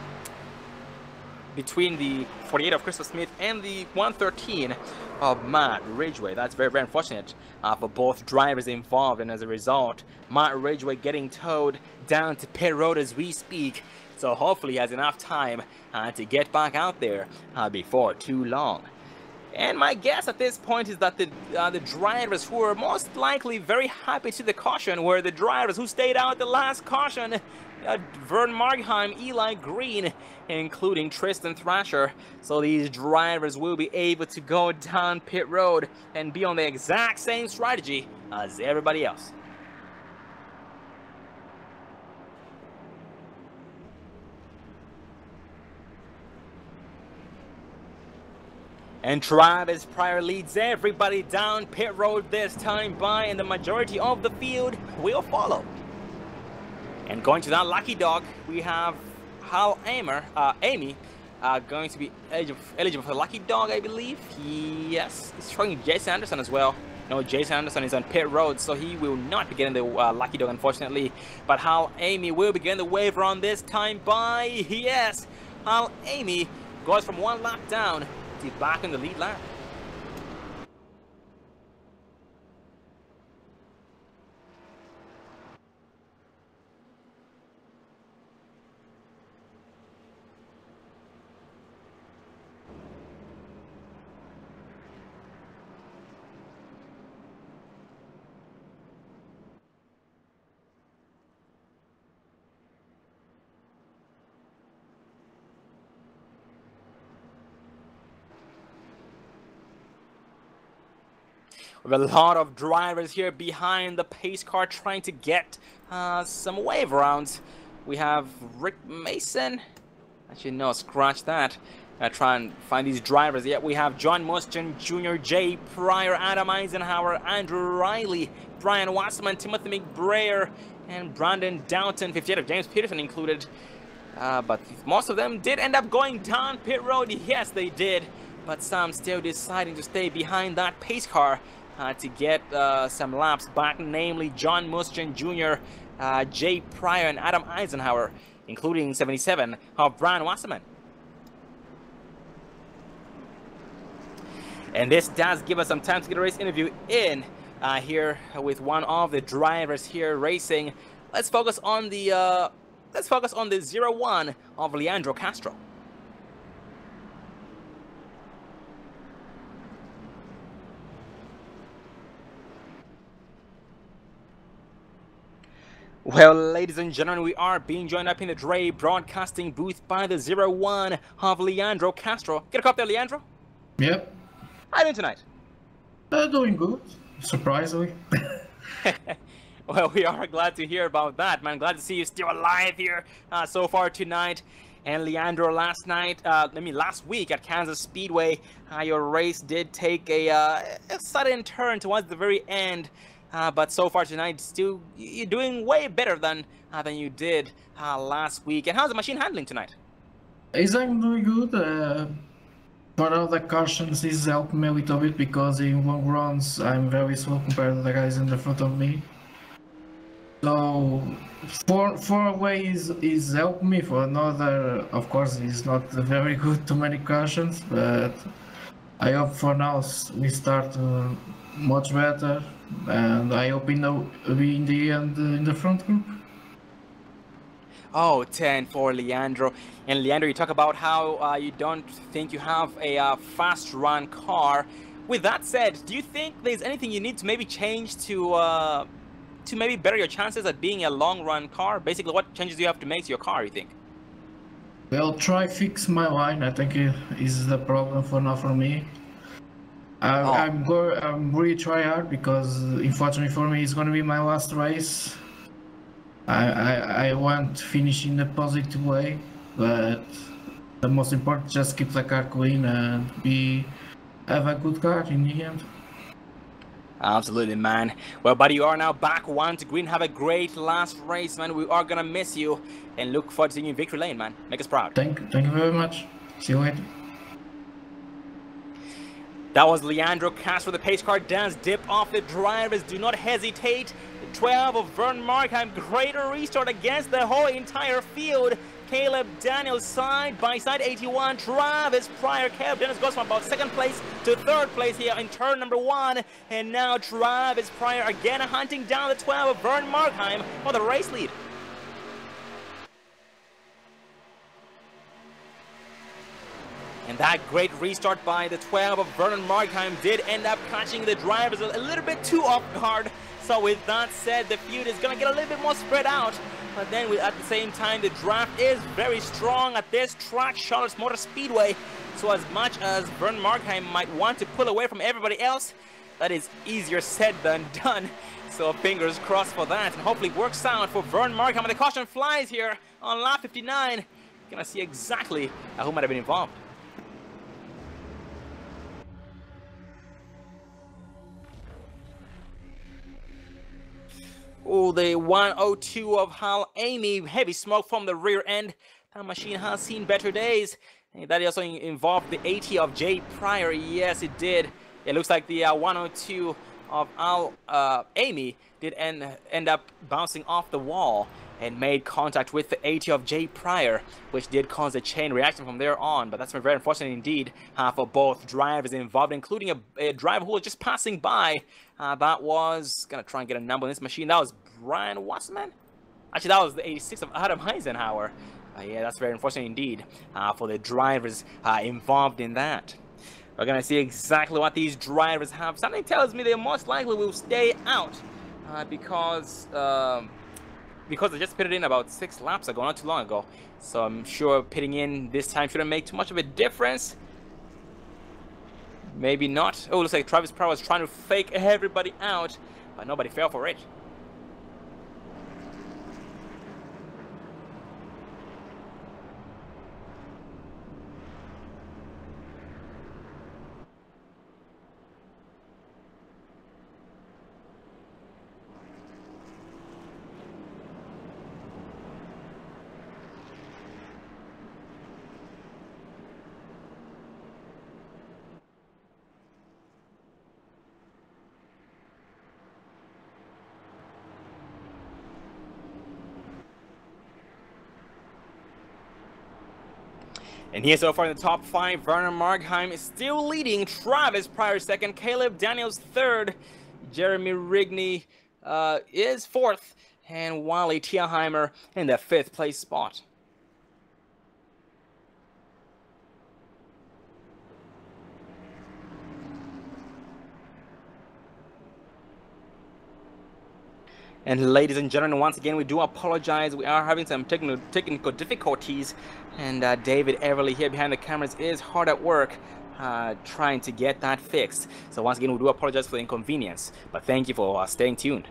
between the 48 of Christopher Smith and the 113 of Matt Ridgway. That's very, very unfortunate for both drivers involved, and as a result, Matt Ridgway getting towed down to pit road as we speak. So hopefully he has enough time to get back out there before too long. And my guess at this point is that the drivers who were most likely very happy to the caution were the drivers who stayed out the last caution. Vern Margheim, Eli Green, including Tristan Thrasher. So these drivers will be able to go down pit road and be on the exact same strategy as everybody else. And Travis Pryor leads everybody down pit road this time by, and the majority of the field will follow. And going to that lucky dog, we have Hal Amy going to be eligible for the lucky dog, I believe. Yes, he's throwing Jason Anderson as well. No, Jason Anderson is on pit road, so he will not be getting the lucky dog, unfortunately. But Hal Amy will be getting the waiver on this time by. Yes, Hal Amy goes from 1 lap down to back in the lead lap. With a lot of drivers here behind the pace car trying to get some wave rounds. We have Rick Mason. Actually, no, scratch that. Try and find these drivers. Yeah, we have John Mustian Jr., Jay Pryor, Adam Eisenhower, Andrew Riley, Brian Wasserman, Timothy McBrayer, and Brandon Downton, 58 of James Peterson included. But most of them did end up going down pit road. Yes, they did. But some still deciding to stay behind that pace car to get some laps back, namely John Mustian Jr., Jay Pryor, and Adam Eisenhower, including 77 of Brian Wasserman. And this does give us some time to get a race interview in here with one of the drivers here racing. Let's focus on the let's focus on the 0-1 of Leandro Castro. Well, ladies and gentlemen, we are being joined up in the Dre broadcasting booth by the 0-1 of Leandro Castro. Get a cop there, Leandro. Yep. How are you doing tonight? Doing good, surprisingly. Well, we are glad to hear about that, man. Glad to see you still alive here so far tonight. And Leandro, last week at Kansas Speedway, your race did take a sudden turn towards the very end. But so far tonight, still you're doing way better than you did last week. And how's the machine handling tonight? I'm doing good. One of the cautions is helping me a little bit because in long runs I'm very slow compared to the guys in the front of me. So for a way is helping me. For another, of course, is not very good. Too many cautions, but I hope for now we start much better. And I hope we in the end in the front group. Oh, 10 for Leandro. And Leandro, you talk about how you don't think you have a fast run car. With that said, do you think there's anything you need to maybe change to maybe better your chances at being a long run car? Basically, what changes do you have to make to your car, you think? Well, try fix my line. I think it is the problem for now for me. I'm really try hard because unfortunately for me it's gonna be my last race. I want to finish in a positive way, but the most important is just keep the car clean and have a good car in the end. Absolutely, man. Well, buddy, you are now back one to green. Have a great last race, man. We are gonna miss you and look forward to seeing you in victory lane, man. Make us proud. Thank you very much. See you later. That was Leandro Castro. The pace car does dip off the drivers. Do not hesitate. 12 of Vern Markheim. Greater restart against the whole entire field. Caleb Daniels side by side. 81. Travis Pryor. Caleb Daniels goes from about second place to third place here in turn number 1. And now Travis Pryor again hunting down the 12 of Vern Markheim for the race lead. And that great restart by the 12 of Vernon Markheim did end up catching the drivers a little bit too off guard. So with that said, the feud is going to get a little bit more spread out. But then at the same time, the draft is very strong at this track, Charlotte Motor Speedway. So as much as Vernon Markheim might want to pull away from everybody else, that is easier said than done. So fingers crossed for that. And hopefully it works out for Vernon Markheim. And the caution flies here on lap 59. Gonna see exactly who might have been involved. Oh, the 102 of Hal Amy, heavy smoke from the rear end. That machine has seen better days. And that also involved the 80 of Jay Pryor. Yes, it did. It looks like the 102 of Al Amy did end up bouncing off the wall and made contact with the 80 of Jay Pryor, which did cause a chain reaction from there on. But that's very unfortunate indeed for both drivers involved, including a driver who was just passing by. That was gonna try and get a number on this machine. That was Brian Wasserman. Actually, that was the 86 of Adam Eisenhower. Yeah, that's very unfortunate indeed for the drivers involved in that. We're gonna see exactly what these drivers have. Something tells me they most likely will stay out because they just pitted in about 6 laps ago, not too long ago. So I'm sure pitting in this time shouldn't make too much of a difference. Maybe not. Oh, looks like Travis Pryor was trying to fake everybody out, but nobody fell for it. And here so far in the top 5, Vernon Markheim is still leading. Travis Pryor second, Caleb Daniels third, Jeremy Rigney is fourth, and Wally Tierheimer in the 5th place spot. And ladies and gentlemen, once again, we do apologize. We are having some technical difficulties, and David Everly here behind the cameras is hard at work trying to get that fixed. So once again, we do apologize for the inconvenience, but thank you for staying tuned.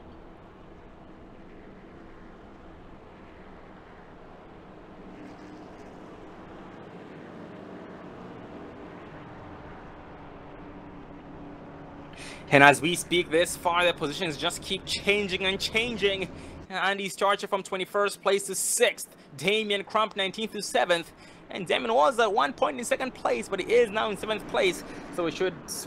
And as we speak this far, the positions just keep changing and changing. Andy Starcher from 21st place to 6th. Damien Crump 19th to 7th. And Damien was at one point in 2nd place, but he is now in 7th place. So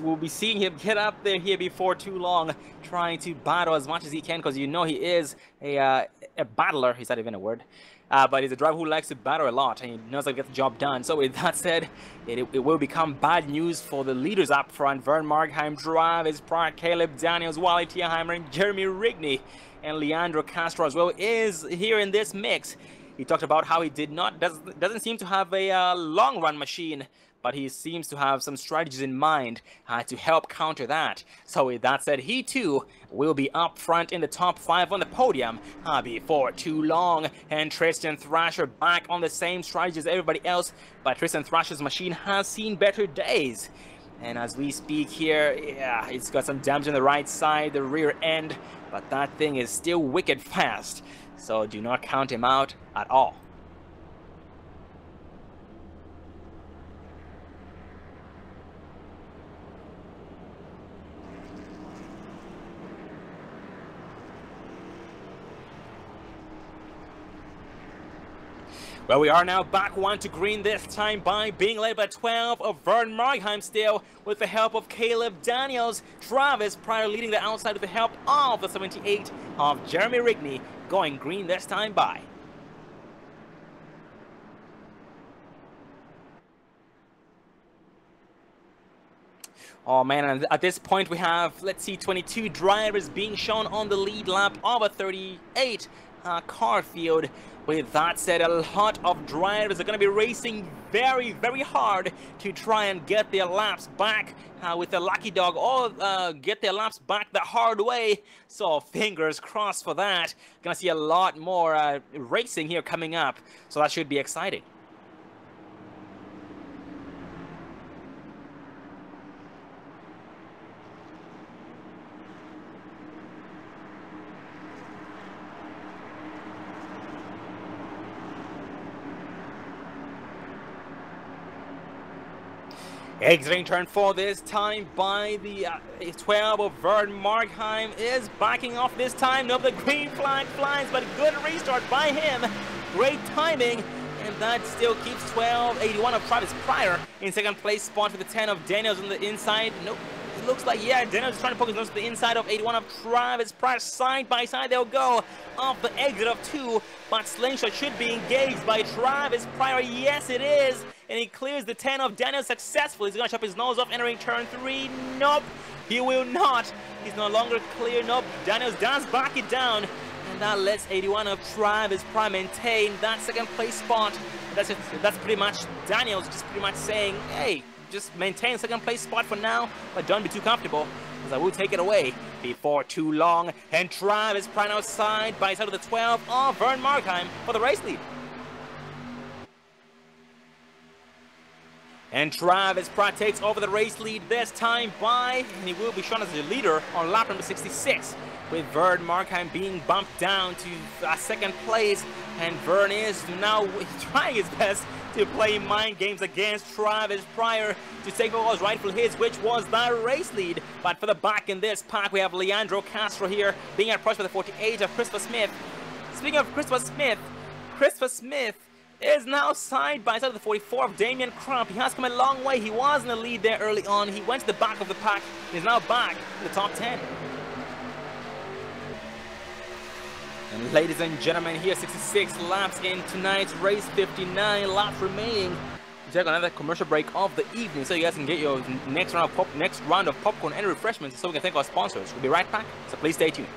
we'll be seeing him get up there here before too long, trying to battle as much as he can, because you know he is a battler. Is that even a word? But he's a driver who likes to battle a lot, and he knows how to get the job done. So with that said, it will become bad news for the leaders up front. Vern Markheim, Travis Pratt, Caleb Daniels, Wally Tierheimer, and Jeremy Rigney. And Leandro Castro as well is here in this mix. He talked about how he doesn't seem to have a long run machine, but he seems to have some strategies in mind to help counter that. So with that said, he too will be up front in the top 5 on the podium before too long. And Tristan Thrasher back on the same strategy as everybody else, but Tristan Thrasher's machine has seen better days. And as we speak here, yeah, it's got some damage on the right side, the rear end, but that thing is still wicked fast. So do not count him out at all. Well, we are now back 1 to green, this time by being led by 12 of Vern Markheim still, with the help of Caleb Daniels. Travis Pryor leading the outside with the help of the 78 of Jeremy Rigney, going green this time by. Oh man, and at this point we have, let's see, 22 drivers being shown on the lead lap of a 38 car field. With that said, a lot of drivers are going to be racing very, very hard to try and get their laps back with the lucky dog, or get their laps back the hard way. So fingers crossed for that. Going to see a lot more racing here coming up, so that should be exciting. Exiting turn 4 this time by the 12 of Vern Markheim is backing off this time. No, the green flag flies, but good restart by him. Great timing, and that still keeps 1281 of Travis Pryor in 2nd place spot with the 10 of Daniels on the inside. Nope. It looks like, yeah, Daniels is trying to poke his nose to the inside of 81 of Travis Pryor. Side by side they'll go off the exit of 2, but Slingshot should be engaged by Travis Pryor. Yes, it is. And he clears the 10 of Daniels successfully. He's going to chop his nose off entering turn 3. Nope, he will not. He's no longer clear. Nope, Daniels does back it down. And that lets 81 of Travis Prime maintain that 2nd place spot. That's pretty much Daniels just pretty much saying, hey, just maintain 2nd place spot for now, but don't be too comfortable, because I will take it away before too long. And Travis Prime now side by side of the 12 of Vern Markheim for the race lead. And Travis Pratt takes over the race lead this time by, and he will be shown as the leader on lap number 66, with Vern Markheim being bumped down to 2nd place. And Vern is now trying his best to play mind games against Travis Pryor to take what was rightfully his, which was the race lead. But for the back in this pack, we have Leandro Castro here being approached by the 48 of Christopher Smith. Speaking of Christopher Smith is now side by side of the 44 of Damien Crump. He has come a long way. He was in the lead there early on. He went to the back of the pack. He's now back in the top 10. And ladies and gentlemen, here 66 laps in tonight's race, 59 laps remaining. We'll take another commercial break of the evening so you guys can get your next round of popcorn and refreshments so we can thank our sponsors. We'll be right back, so please stay tuned.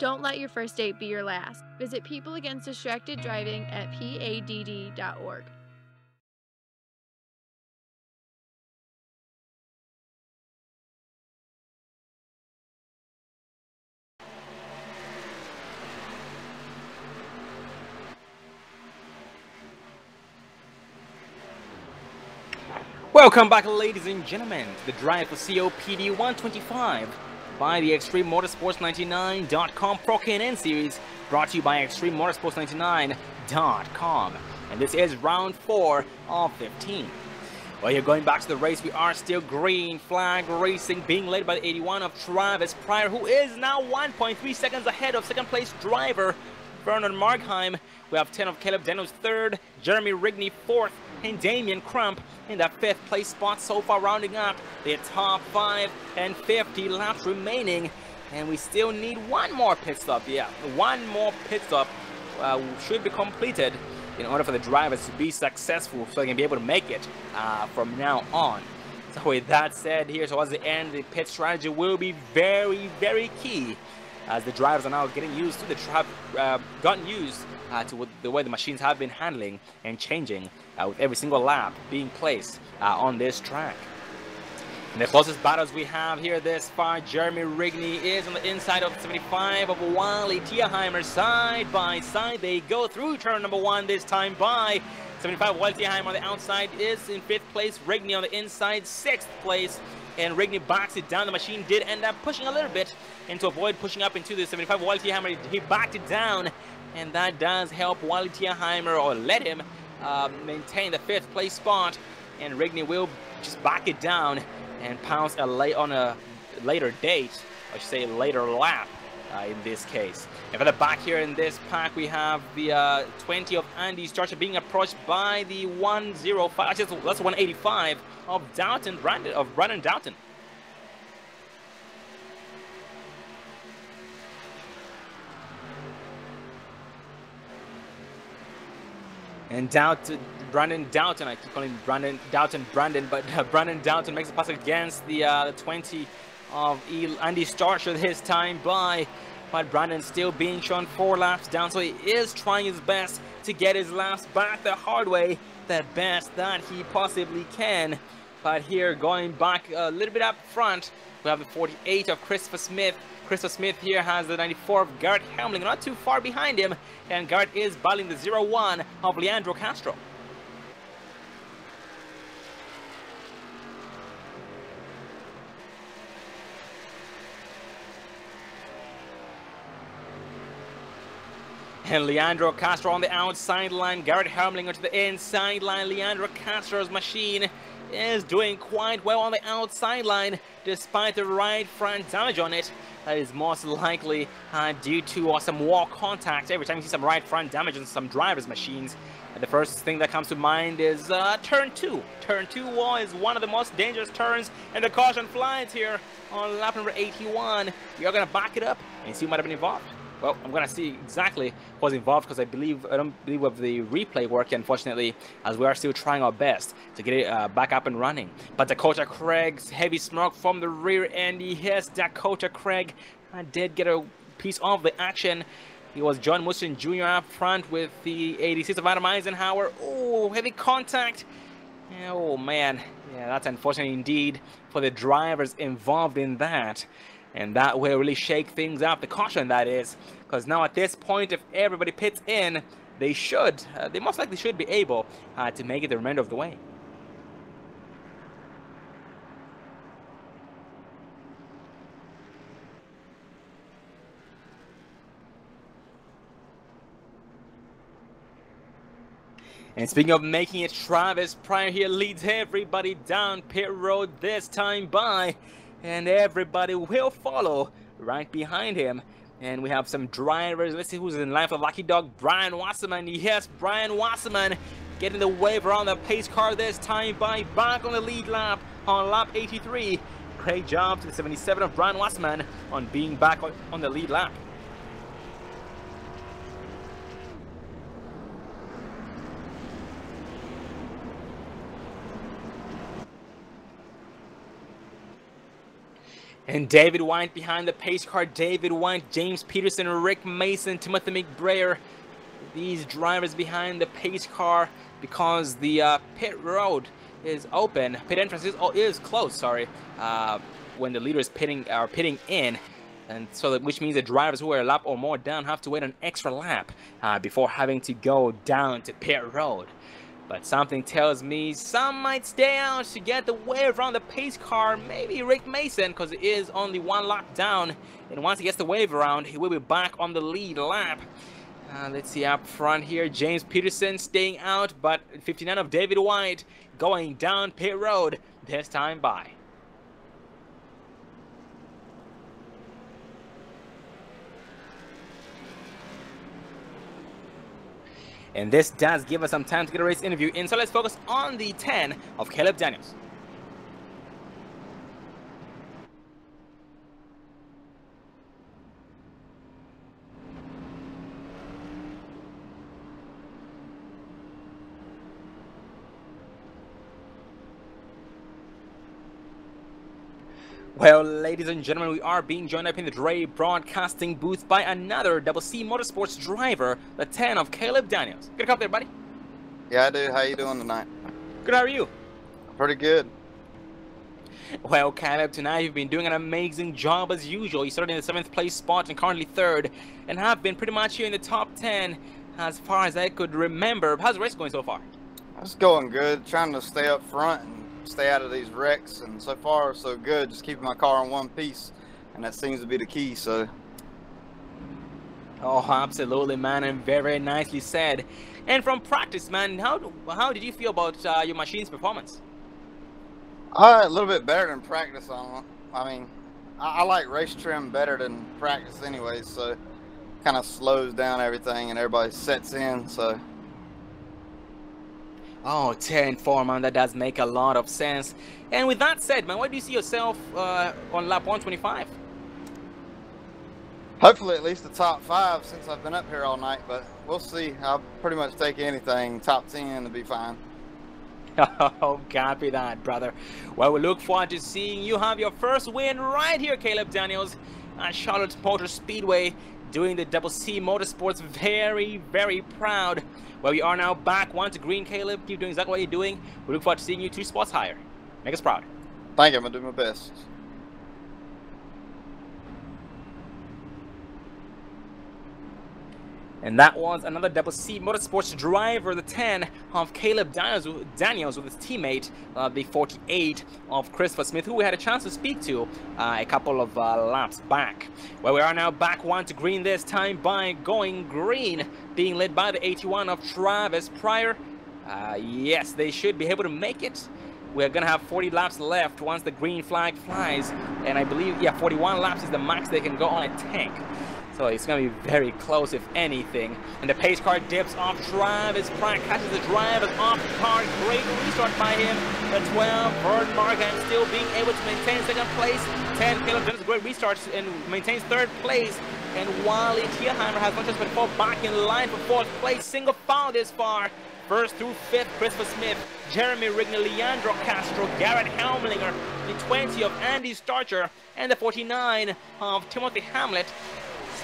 Don't let your first date be your last. Visit People Against Distracted Driving at PADD.org. Welcome back, ladies and gentlemen, to the drive for COPD 125 by the ExtremeMotorsports99.com Pro K&N Series, brought to you by ExtremeMotorsports99.com. And this is round 4 of 15. Well, you're going back to the race. We are still green flag racing, being led by the 81 of Travis Pryor, who is now 1.3 seconds ahead of second place driver Vernon Markheim. We have 10 of Caleb Daniels 3rd, Jeremy Rigney 4th, and Damian Crump in that 5th place spot so far, rounding up the top 5 and 50 laps remaining. And we still need one more pit stop. Yeah, one more pit stop should be completed in order for the drivers to be successful, so they can be able to make it from now on. So with that said, here towards the end, the pit strategy will be very, very key, as the drivers are now getting used to the gotten used to the way the machines have been handling and changing with every single lap being placed on this track. And the closest battles we have here this far, Jeremy Rigney is on the inside of 75 of Wally Tierheimer. Side by side they go through turn number 1 this time by 75. Wally Tierheimer on the outside is in 5th place, Rigney on the inside 6th place, and Rigney backs it down. The machine did end up pushing a little bit, and to avoid pushing up into the 75, Wally Tierheimer, he backed it down, and that does help Wally Tierheimer, or let him maintain the 5th place spot, and Rigney will just back it down and pounce on a later date, I should say later lap in this case. And for the back here in this pack, we have the 20 of Andy Starcher being approached by the 105, actually that's 185 of Brandon Doughton. And Brandon Doughton, I keep calling Brandon Doughton Brandon, but Brandon Doughton makes a pass against the 20 of Andy Starcher this time by, but Brandon still being shown 4 laps down, so he is trying his best to get his laps back the hard way, the best that he possibly can. But here, going back a little bit up front, we have the 48 of Christopher Smith. Christopher Smith here has the 94 of Garrett Hamling, not too far behind him, and Garrett is battling the 01 of Leandro Castro. And Leandro Castro on the outside line, Garrett Hamling onto the inside line. Leandro Castro's machine is doing quite well on the outside line, despite the right front damage on it. That is most likely due to some wall contact. Every time you see some right front damage on some drivers' machines, the first thing that comes to mind is turn 2. Turn 2 wall is one of the most dangerous turns, and the caution flies here on lap number 81. We are going to back it up and see who might have been involved. Well, I'm going to see exactly what was involved, because I don't believe of the replay work, unfortunately, as we are still trying our best to get it back up and running. But Dakota Craig's heavy smoke from the rear end. Yes, Dakota Craig did get a piece of the action. It was John Musson Jr. up front with the 86 of Adam Eisenhower. Oh, heavy contact. Oh, man. Yeah, that's unfortunate indeed for the drivers involved in that. And that will really shake things up, the caution that is, because now at this point, if everybody pits in, they most likely should be able to make it the remainder of the way. And speaking of making it, Travis Pryor here leads everybody down pit road this time by, and everybody will follow right behind him. And we have some drivers. Let's see who's in line for Lucky Dog. Brian Wasserman. Yes, Brian Wasserman getting the wave around the pace car this time by, back on the lead lap on lap 83. Great job to the 77 of Brian Wasserman on being back on the lead lap. And David White behind the pace car. David White, James Peterson, Rick Mason, Timothy McBrayer. These drivers behind the pace car because the pit road is open. Pit entrance is closed, sorry, when the leader is pitting in. And so which means the drivers who are a lap or more down have to wait an extra lap before having to go down to pit road. But something tells me some might stay out to get the wave around the pace car. Maybe Rick Mason, because it is only one lap down. And once he gets the wave around, he will be back on the lead lap. Let's see up front here. James Peterson staying out, but 59 of David White going down pit road this time by. And this does give us some time to get a race interview in, so let's focus on the 10 of Caleb Daniels. Well, ladies and gentlemen, we are being joined up in the Dre Broadcasting booth by another Double C Motorsports driver, the 10 of Caleb Daniels. Good up there, buddy. Yeah, I do. How you doing tonight? Good, how are you? Pretty good. Well, Caleb, tonight you've been doing an amazing job as usual. You started in the 7th place spot and currently 3rd, and have been pretty much here in the top 10 as far as I could remember. How's the race going so far? It's going good. Trying to stay up front and stay out of these wrecks, and so far so good. Just keeping my car in one piece, and that seems to be the key. So oh, absolutely, man, and very, very nicely said. And from practice, man, how did you feel about your machine's performance? a little bit better than practice on. I mean, I like race trim better than practice anyways, so kind of slows down everything and everybody sets in. So oh, 10-4, man, that does make a lot of sense. And with that said, man, where do you see yourself on lap 125? hopefully at least the top 5 since I've been up here all night, but we'll see. I'll pretty much take anything, top 10 to be fine. Oh, copy that, brother. Well, we look forward to seeing you have your first win right here, Caleb Daniels, at Charlotte Motor Speedway, doing the Double C Motorsports. Very, very proud. Well, we are now back one to green, Caleb. Keep doing exactly what you're doing. We look forward to seeing you 2 spots higher. Make us proud. Thank you. I'm going to do my best. And that was another Double C Motorsports driver, the 10 of Caleb Daniels with his teammate, the 48 of Christopher Smith, who we had a chance to speak to a couple of laps back. Well, we are now back one to green, this time by going green, being led by the 81 of Travis Pryor. Yes, they should be able to make it. We're going to have 40 laps left once the green flag flies. And I believe, yeah, 41 laps is the max they can go on a tank. So it's going to be very close, if anything. And the pace car dips off Travis Pryor, catches the driver off the car. Great restart by him. The 12, Vern Markham still being able to maintain 2nd place. 10, Caleb does a great restart and maintains 3rd place. And Wally Tierheimer has no chance but to fall back in line for 4th place. Single foul this far. 1st through 5th, Christopher Smith, Jeremy Rigney, Leandro Castro, Garrett Helmlinger, the 20 of Andy Starcher, and the 49 of Timothy Hamlet.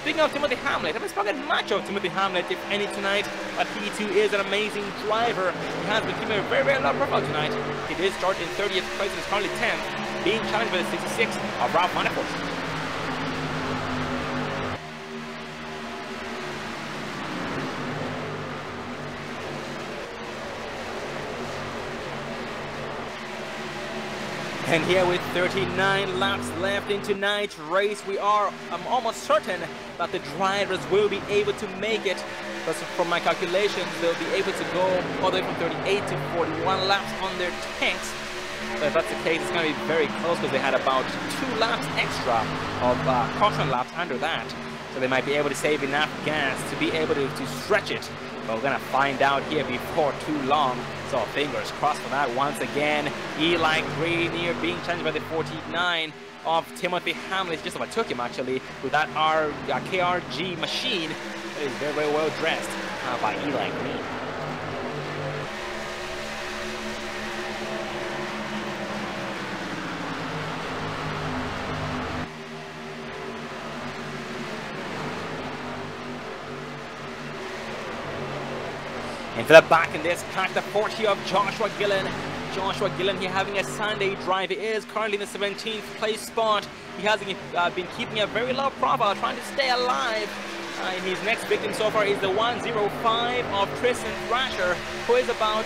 Speaking of Timothy Hamlet, I haven't spoken much of Timothy Hamlet, if any, tonight, but he too is an amazing driver. He has been keeping a very, very low profile tonight. He did start in 30th place and is currently 10th, being challenged by the 66 of Ralph Manafort. And here with 39 laps left in tonight's race, we are almost certain that the drivers will be able to make it. But from my calculations, they'll be able to go all the way from 38 to 41 laps on their tanks. So if that's the case, it's going to be very close because they had about 2 laps extra of caution laps under that. So they might be able to save enough gas to be able to stretch it. But we're going to find out here before too long. So fingers crossed for that once again. Eli Green here being challenged by the 49 of Timothy Hamlet. Just overtook him actually with that KRG machine that is very, very well dressed by Eli Green. Into the back in this pack, the 40 of Joshua Gillen. Joshua Gillen here having a Sunday drive. He is currently in the 17th place spot. He has been keeping a very low profile, trying to stay alive. And his next victim so far is the 105 of Tristan Thrasher, who is about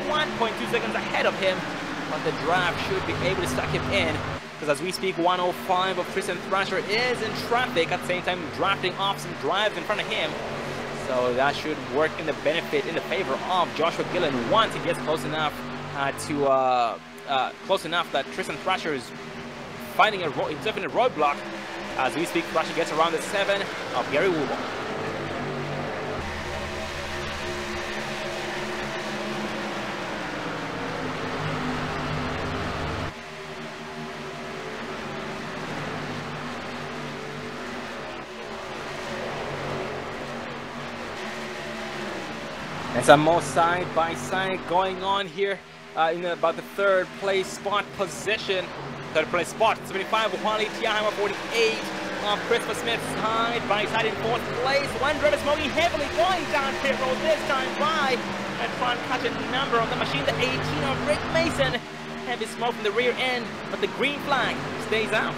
1.2 seconds ahead of him. But the draft should be able to suck him in, because as we speak, 105 of Tristan Thrasher is in traffic, at the same time drafting off some drives in front of him. So that should work in the benefit, in the favor of Joshua Gillen once he gets close enough that Tristan Thrasher is finding himself in a roadblock. As we speak, Thrasher gets around the 7 of Gary Woolball. And some more side by side going on here in about the third place spot position. Third place spot, 75 of Wally Tiaheimer, 48 of Christopher Smith, side by side in fourth place. One driver smoking heavily, going down pit road this time by and trying to catch a number on the machine, the 18 of Rick Mason. Heavy smoke from the rear end, but the green flag stays out.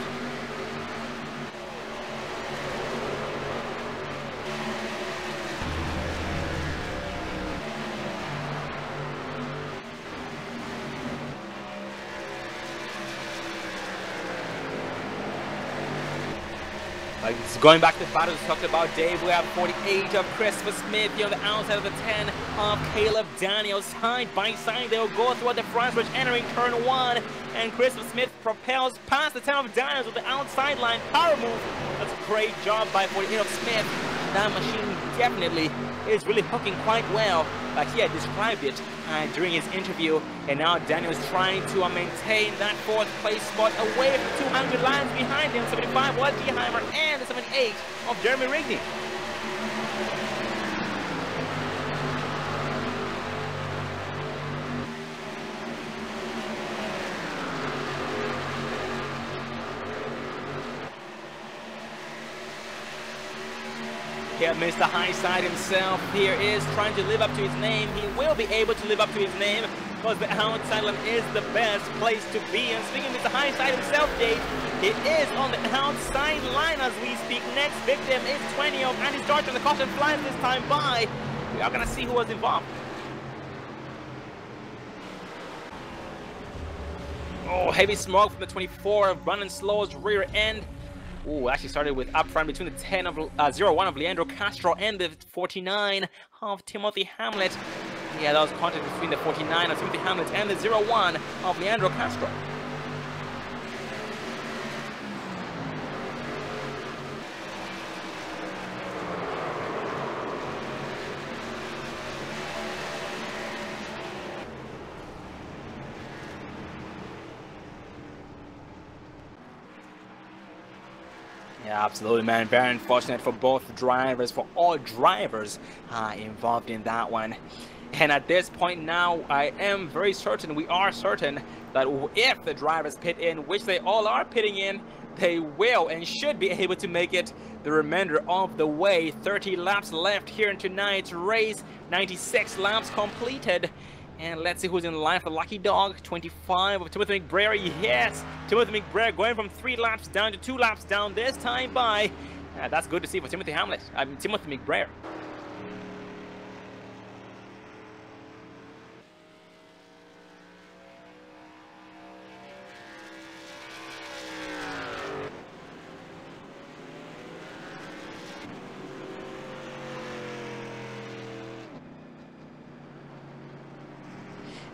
Going back to the battles we talked about, Dave, we have 48 of Christopher Smith here on the outside of the 10 of Caleb Daniels. Side by side, they will go through the front stretch, entering turn 1, and Christopher Smith propels past the 10 of Daniels with the outside line power move. That's a great job by 48 of Smith. That machine definitely is really hooking quite well, like he had described it during his interview. And now Daniels trying to maintain that fourth place spot away from 200 lines behind him. 75 was Tiaheimer and the 78 of Jeremy Rigney. Can't miss the high side himself. Here is trying to live up to his name. He will be able to live up to his name, because the outside line is the best place to be. And speaking of the high side himself, Dave, he is on the outside line as we speak. Next victim is 20 of Andy Starch, and the caution flies this time by. We are going to see who was involved. Oh, heavy smoke from the 24 of Brandon Slow's rear end. Ooh, actually started with up front between the 10 of 01 of Leandro Castro and the 49 of Timothy Hamlet. Yeah, that was contact between the 49 of Timothy Hamlet and the 01 of Leandro Castro. Yeah, absolutely, man. Very unfortunate for both drivers, for all drivers involved in that one. And at this point now, I am very certain, we are certain, that if the drivers pit in, which they all are pitting in, they will and should be able to make it the remainder of the way. 30 laps left here in tonight's race, 96 laps completed. And let's see who's in line for the lucky dog. 25 of Timothy McBrayer. Yes, Timothy McBrayer going from 3 laps down to 2 laps down this time by. That's good to see for Timothy McBrayer.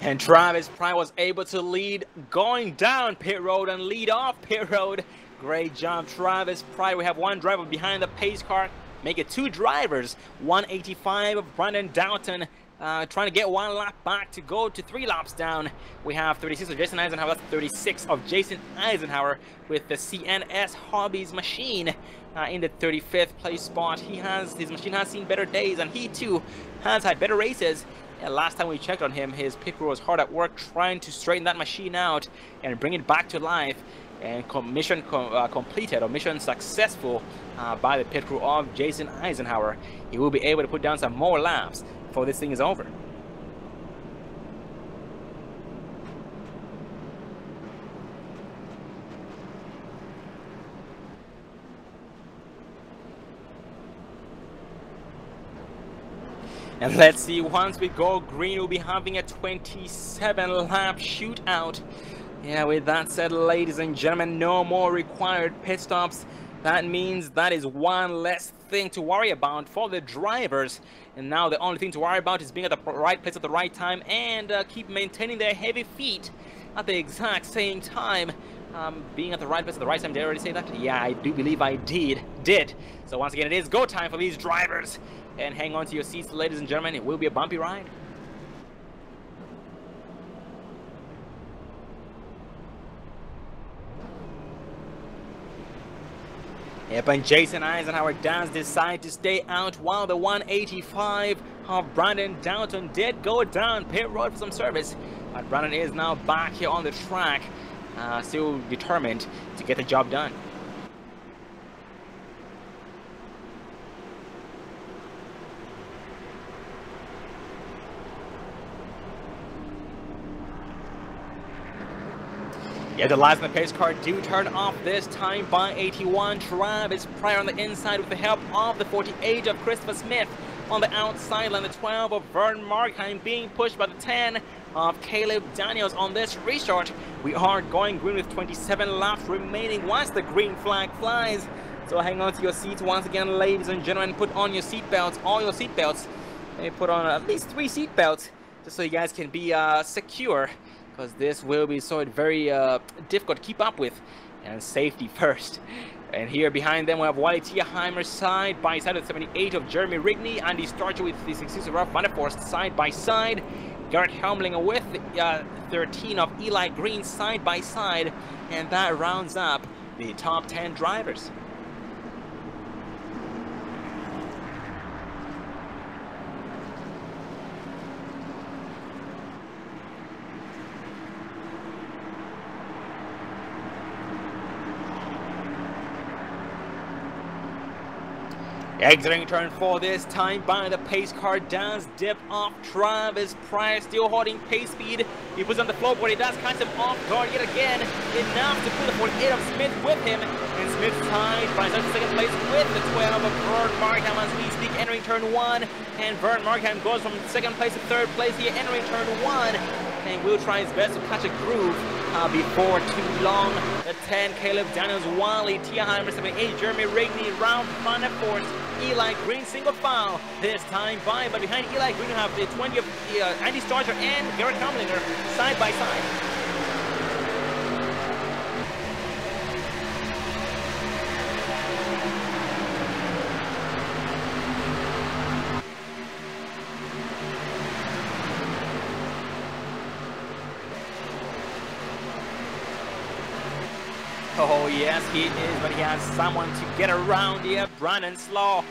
And Travis Pry was able to lead going down pit road and lead off pit road. Great job, Travis Pry. We have one driver behind the pace car. Make it 2 drivers. 185 of Brandon Doughton trying to get 1 lap back to go to 3 laps down. We have 36 of Jason Eisenhower. That's 36 of Jason Eisenhower with the CNS Hobbies machine in the 35th place spot. His machine has seen better days, and he too has had better races. And last time we checked on him, his pit crew was hard at work trying to straighten that machine out and bring it back to life. And mission completed, or mission successful by the pit crew of Jason Eisenhower. He will be able to put down some more laps before this thing is over. And let's see, once we go green, we'll be having a 27-lap shootout. Yeah, with that said, ladies and gentlemen, no more required pit stops. That means that is one less thing to worry about for the drivers. And now the only thing to worry about is being at the right place at the right time and keep maintaining their heavy feet at the exact same time. Being at the right place at the right time, did I already say that? Yeah, I do believe I did. So once again, it is go time for these drivers. And hang on to your seats, ladies and gentlemen. It will be a bumpy ride. Yep, and Jason Eisenhower does decide to stay out while the 185 of Brandon Downton did go down pit road for some service. But Brandon is now back here on the track, still determined to get the job done. Yeah, the lights on the pace car do turn off this time by 81. Travis Pryor on the inside with the help of the 48 of Christopher Smith. On the outside line, the 12 of Vern Markheim being pushed by the 10 of Caleb Daniels on this restart. We are going green with 27 laps remaining once the green flag flies. So hang on to your seats once again, ladies and gentlemen. Put on your seatbelts, all your seatbelts. Maybe put on at least 3 seatbelts just so you guys can be secure. Because this will be so very difficult to keep up with, and safety first. And here behind them we have Wally Tierheimer side by side with 78 of Jeremy Rigney, Andy Starcher with the 66 of Ralph Vanderforst side by side, Garrett Helmlinger with the 13 of Eli Green side by side, and that rounds up the top 10 drivers. Exiting turn 4 this time by the pace car does dip off Travis Pryor, still holding pace speed. He puts on the floorboard, he does catch him off guard yet again, enough to put the 48 of Smith with him. And Smith tied by second place with the 12 of Vern Markheim as we speak, entering turn 1. And Vern Markheim goes from second place to third place here, entering turn 1. And will try his best to catch a groove before too long. The 10, Caleb Daniels, Wally Tierheimer, 78, Jeremy Rigney, Ralph Vanderforst, Eli Green, single file this time by, but behind Eli Green you have the 20 of Andy Starcher and Garrett Helmlinger side by side. Oh yes, he is, but he has someone to get around here, Brandon Slaw.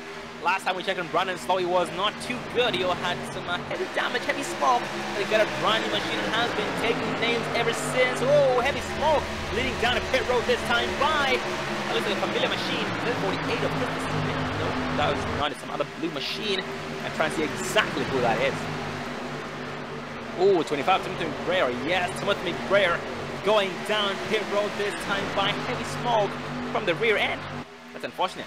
Last time we checked on Brandon Slaw, he was not too good. He had some heavy damage, heavy smoke. They got a brand new machine and has been taking names ever since. Oh, heavy smoke leading down a pit road this time by, that looks like a familiar machine. This 48 of Christmas. No, that was not some other blue machine. I'm trying to see exactly who that is. Oh, 25, Timothy McBrayer. Yes, Timothy McBrayer going down pit road this time by heavy smoke from the rear end. That's unfortunate.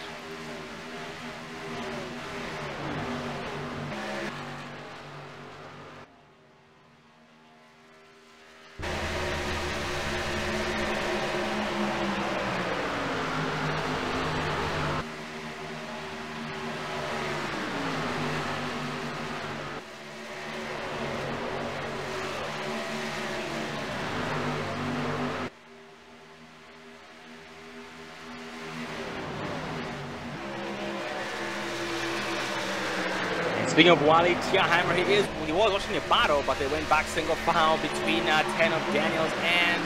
Speaking of Wally Tierheimer, he was watching a battle, but they went back single file between 10 of Daniels and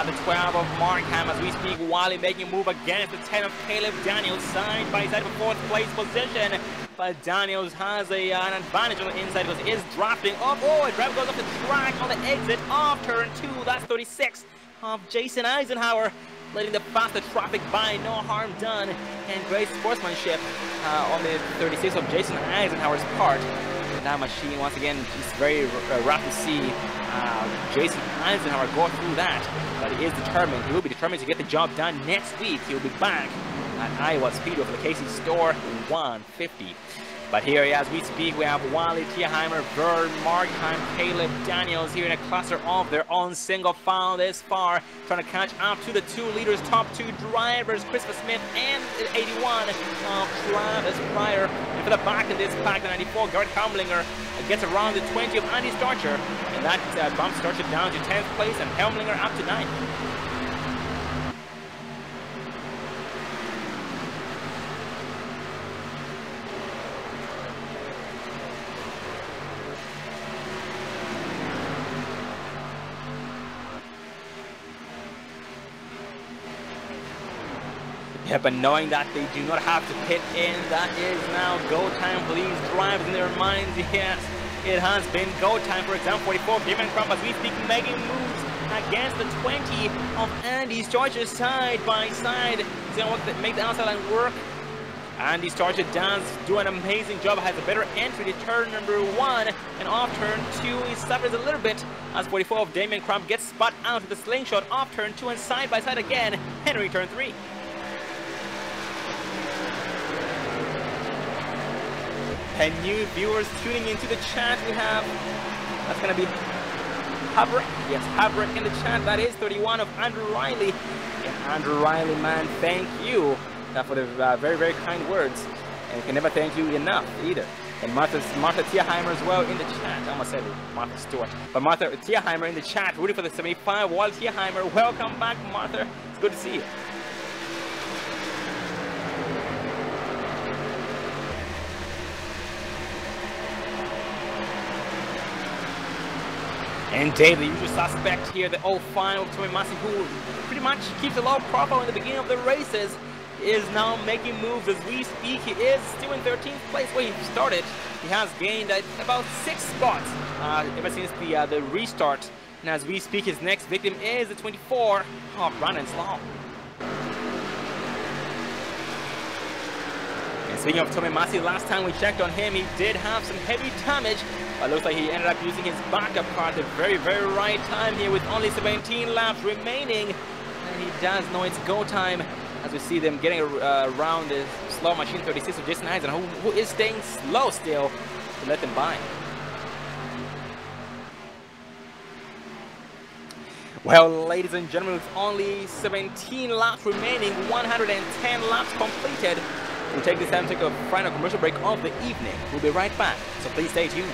the 12 of Markham. As we speak, Wally making a move against the 10 of Caleb Daniels, side by side for 4th place position. But Daniels has an advantage on the inside because he is drafting up. Oh, a driver goes off the track on the exit of turn 2. That's 36 of Jason Eisenhower, letting the faster traffic by, no harm done, and great sportsmanship on the 36 of Jason Eisenhower's part. on that machine. Once again, it's very rough to see Jason Eisenhower go through that. But he is determined. He will be determined to get the job done next week. He will be back at Iowa Speedway for the Casey store in 150. But here, as we speak, we have Wally Tierheimer, Vern Markheim, Caleb Daniels here in a cluster of their own single file this far, trying to catch up to the 2 leaders, top 2 drivers, Christopher Smith and 81 of Travis Pryor. And for the back of this pack, the 94, Garrett Helmlinger gets around the 20 of Andy Starcher, and that bumps Starcher down to 10th place and Helmlinger up to 9th. Yeah, but knowing that they do not have to pit in, that is now go time for these drivers in their minds. Yes, it has been go time. For example, 44, Damon Crump, as we speak, making moves against the 20 of Andy Starcher side by side. He's going to make the outside line work. Andy Starcher does do an amazing job, has a better entry to turn number 1, and off turn 2 he suffers a little bit as 44 of Damien Crump gets spun out with the slingshot off turn 2 and side by side again. Henry turn 3. And new viewers tuning into the chat, we have, that's going to be Havrick. Yes, Havrick in the chat. That is 31 of Andrew Riley. And Andrew Riley, man, thank you for the very, very kind words. And we can never thank you enough either. And Martha Tierheimer as well in the chat. I almost said Martha Stewart. But Martha Tierheimer in the chat, rooting for the 75. Walt Tierheimer, welcome back, Martha. It's good to see you. And Dave, the usual suspect here, the 05 of Tommy Massey, who pretty much keeps a low profile in the beginning of the races, is now making moves as we speak. He is still in 13th place where he started. He has gained about 6 spots ever since the restart. And as we speak, his next victim is the 24 of Brandon Slaw. And speaking of Tommy Massey, last time we checked on him, he did have some heavy damage. But looks like he ended up using his backup car at the very, very right time here with only 17 laps remaining. And he does know it's go time as we see them getting around the slow machine 36 of Jason Eisen, who is staying slow still to let them by. Well, ladies and gentlemen, with only 17 laps remaining, 110 laps completed, we'll take this time to take a final commercial break of the evening. We'll be right back, so please stay tuned.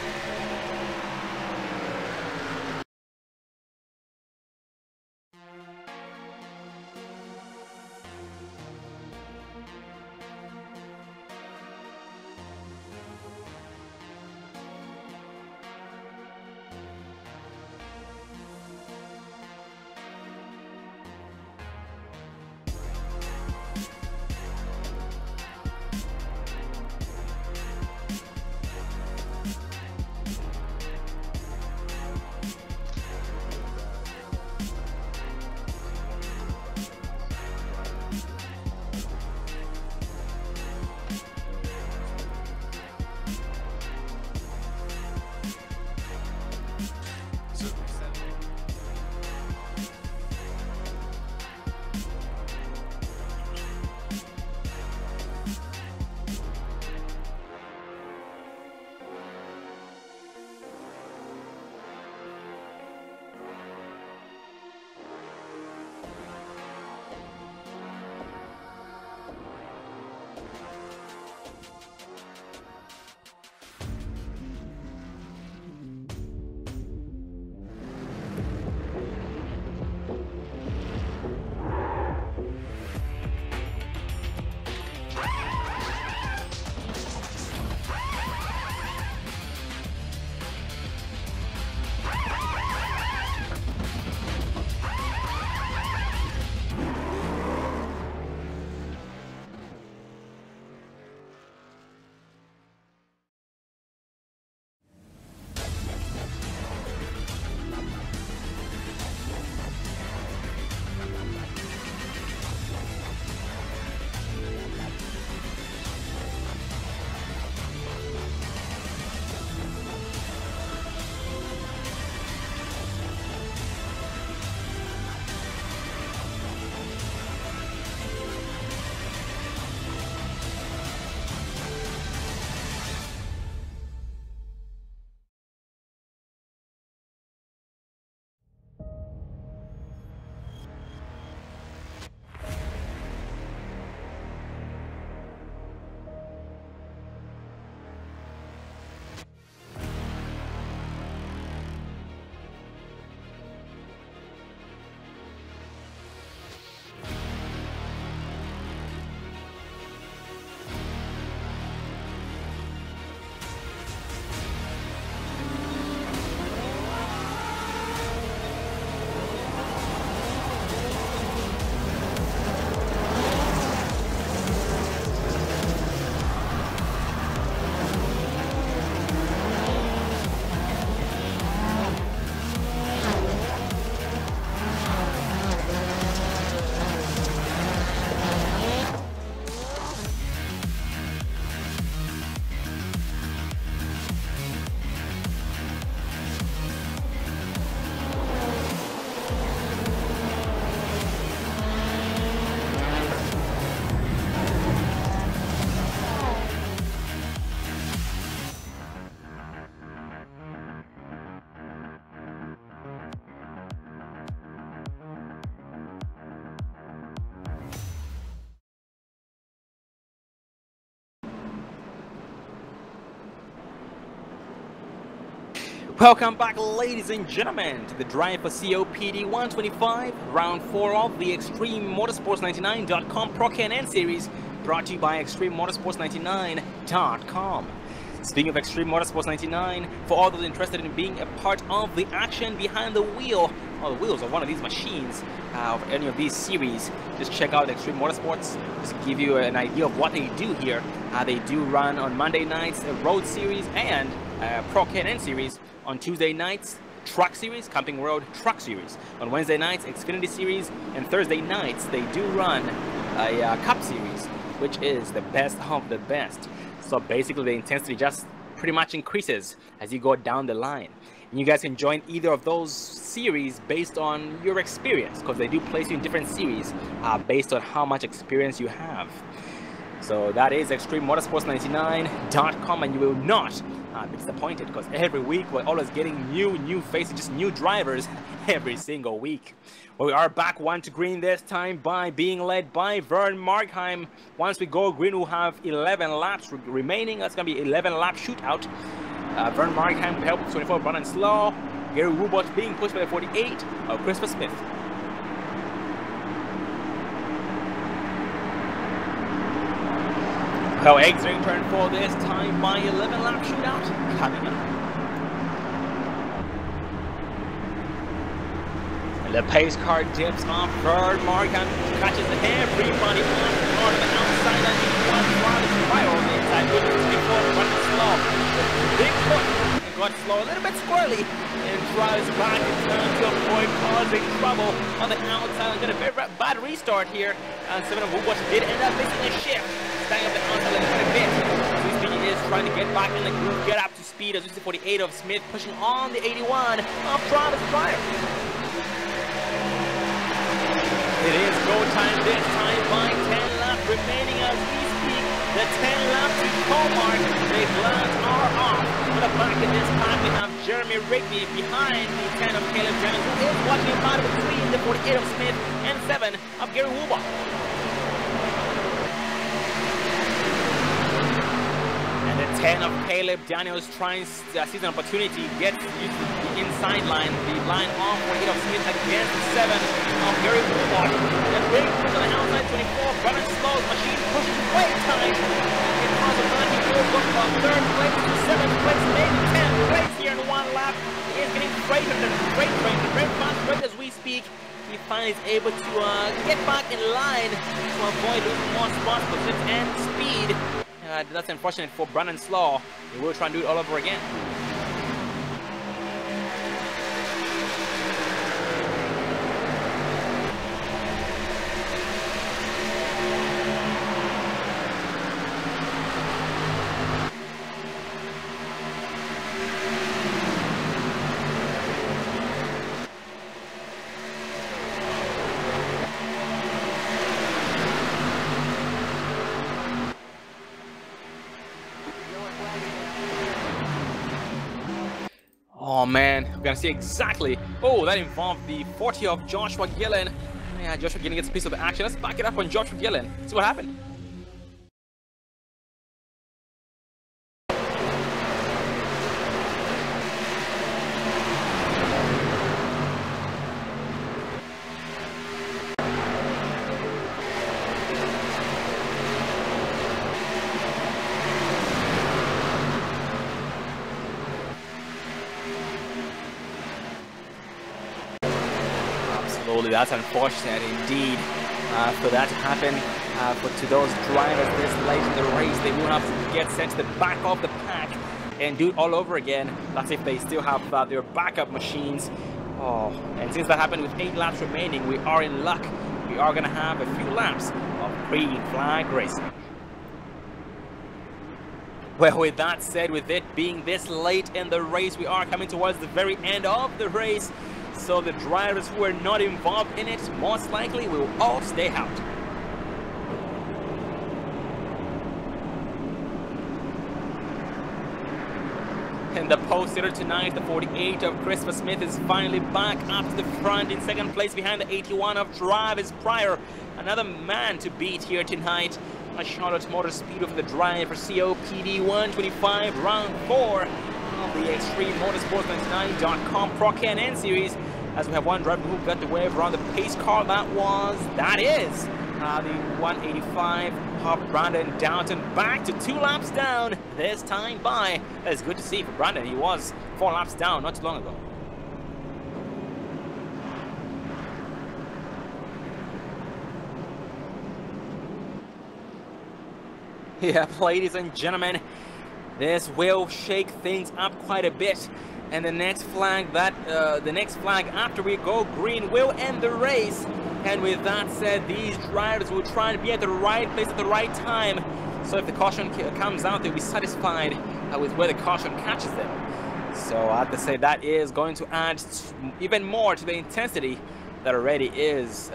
Welcome back, ladies and gentlemen, to the drive for COPD 125, round 4 of the ExtremeMotorsports99.com Pro K&N Series, brought to you by ExtremeMotorsports99.com. Speaking of Extreme Motorsports 99, for all those interested in being a part of the action behind the wheel, or the wheels of one of these machines, of any of these series, just check out Extreme Motorsports. Just to give you an idea of what they do here. They do run on Monday nights a road series and Pro K&N series. On Tuesday nights, Truck Series, Camping Road Truck Series. On Wednesday nights, Xfinity Series. And Thursday nights, they do run a Cup Series, which is the best of the best. So basically, the intensity just pretty much increases as you go down the line. And you guys can join either of those series based on your experience, because they do place you in different series based on how much experience you have. So that is ExtremeMotorsports99.com, and you will not be disappointed, because every week we're always getting new faces, just new drivers every single week. Well, we are back 1 to green this time by being led by Vern Markheim. Once we go green, we'll have 11 laps remaining. That's going to be 11 lap shootout. Vern Markheim will help with 24, Brandon Slow. Gary Woobot being pushed by the 48 of Christopher Smith. Well, exiting turn 4 this time by 11 lap shootout coming up. And the pace car dips off. Vern Markheim catches everybody on the outside and one Travis right on the inside. Good before running slow. Big push and got slow, a little bit squirrely, and drives back in turn to avoid causing trouble on the outside. And got a very bad restart here. And 7 of Woodwatch did end up missing a shift. Staying up the outside a little bit. Sweet is trying to get back in the groove, get up to speed as we see 48 of Smith pushing on the 81 of Travis Pryor. It is go time this time by 10 laps remaining as we speak. The 10 laps to Colmark. The gloves are off. For the back in this time we have Jeremy Rigby behind the 10 of Caleb Jennings, who is watching about between the 48 of Smith and 7 of Gary Woobot. And the 10 of Caleb Daniels trying to seize an opportunity, gets used to the inside line, the line off 48 of Smith against the 7 of Gary Woobot. The big push on the outside 24, Brandon Slow's machine pushes way tight. It was a run, he will go from 3rd place to 7th place, maybe 10th place here in 1 lap. He is getting freighter than freight train, very fast freight as we speak. He finally is able to get back in line to avoid losing more spots, position and speed. That's unfortunate for Brandon Slow. He will try and do it all over again. Oh man, we're gonna see exactly. Oh, that involved the 40 of Joshua Gillen. Yeah, Joshua Gillen gets a piece of the action. Let's back it up on Joshua Gillen. See what happened. That's unfortunate indeed for that to happen. But to those drivers this late in the race, they will have to get sent to the back of the pack and do it all over again. That's if they still have their backup machines. Oh, and since that happened with 8 laps remaining, we are in luck. We are going to have a few laps of green flag racing. Well, with that said, with it being this late in the race, we are coming towards the very end of the race. So the drivers who are not involved in it most likely will all stay out. In the post-sitter tonight, the 48 of Christopher Smith is finally back up to the front in 2nd place behind the 81 of Travis Pryor. Another man to beat here tonight. A Charlotte Motor Speedway for the drive for COPD 125 round 4. of the Extreme Motorsports 99.com Pro K&N Series, as we have one driver who got the wave around the pace car. That is the 185 of Brandon Downton, back to 2 laps down this time by. That is good to see for Brandon. He was 4 laps down not too long ago. Yeah, ladies and gentlemen, this will shake things up quite a bit, and the next flag after we go green will end the race. And with that said, these drivers will try to be at the right place at the right time. So if the caution comes out, they'll be satisfied with where the caution catches them. So I have to say that is going to add even more to the intensity that already is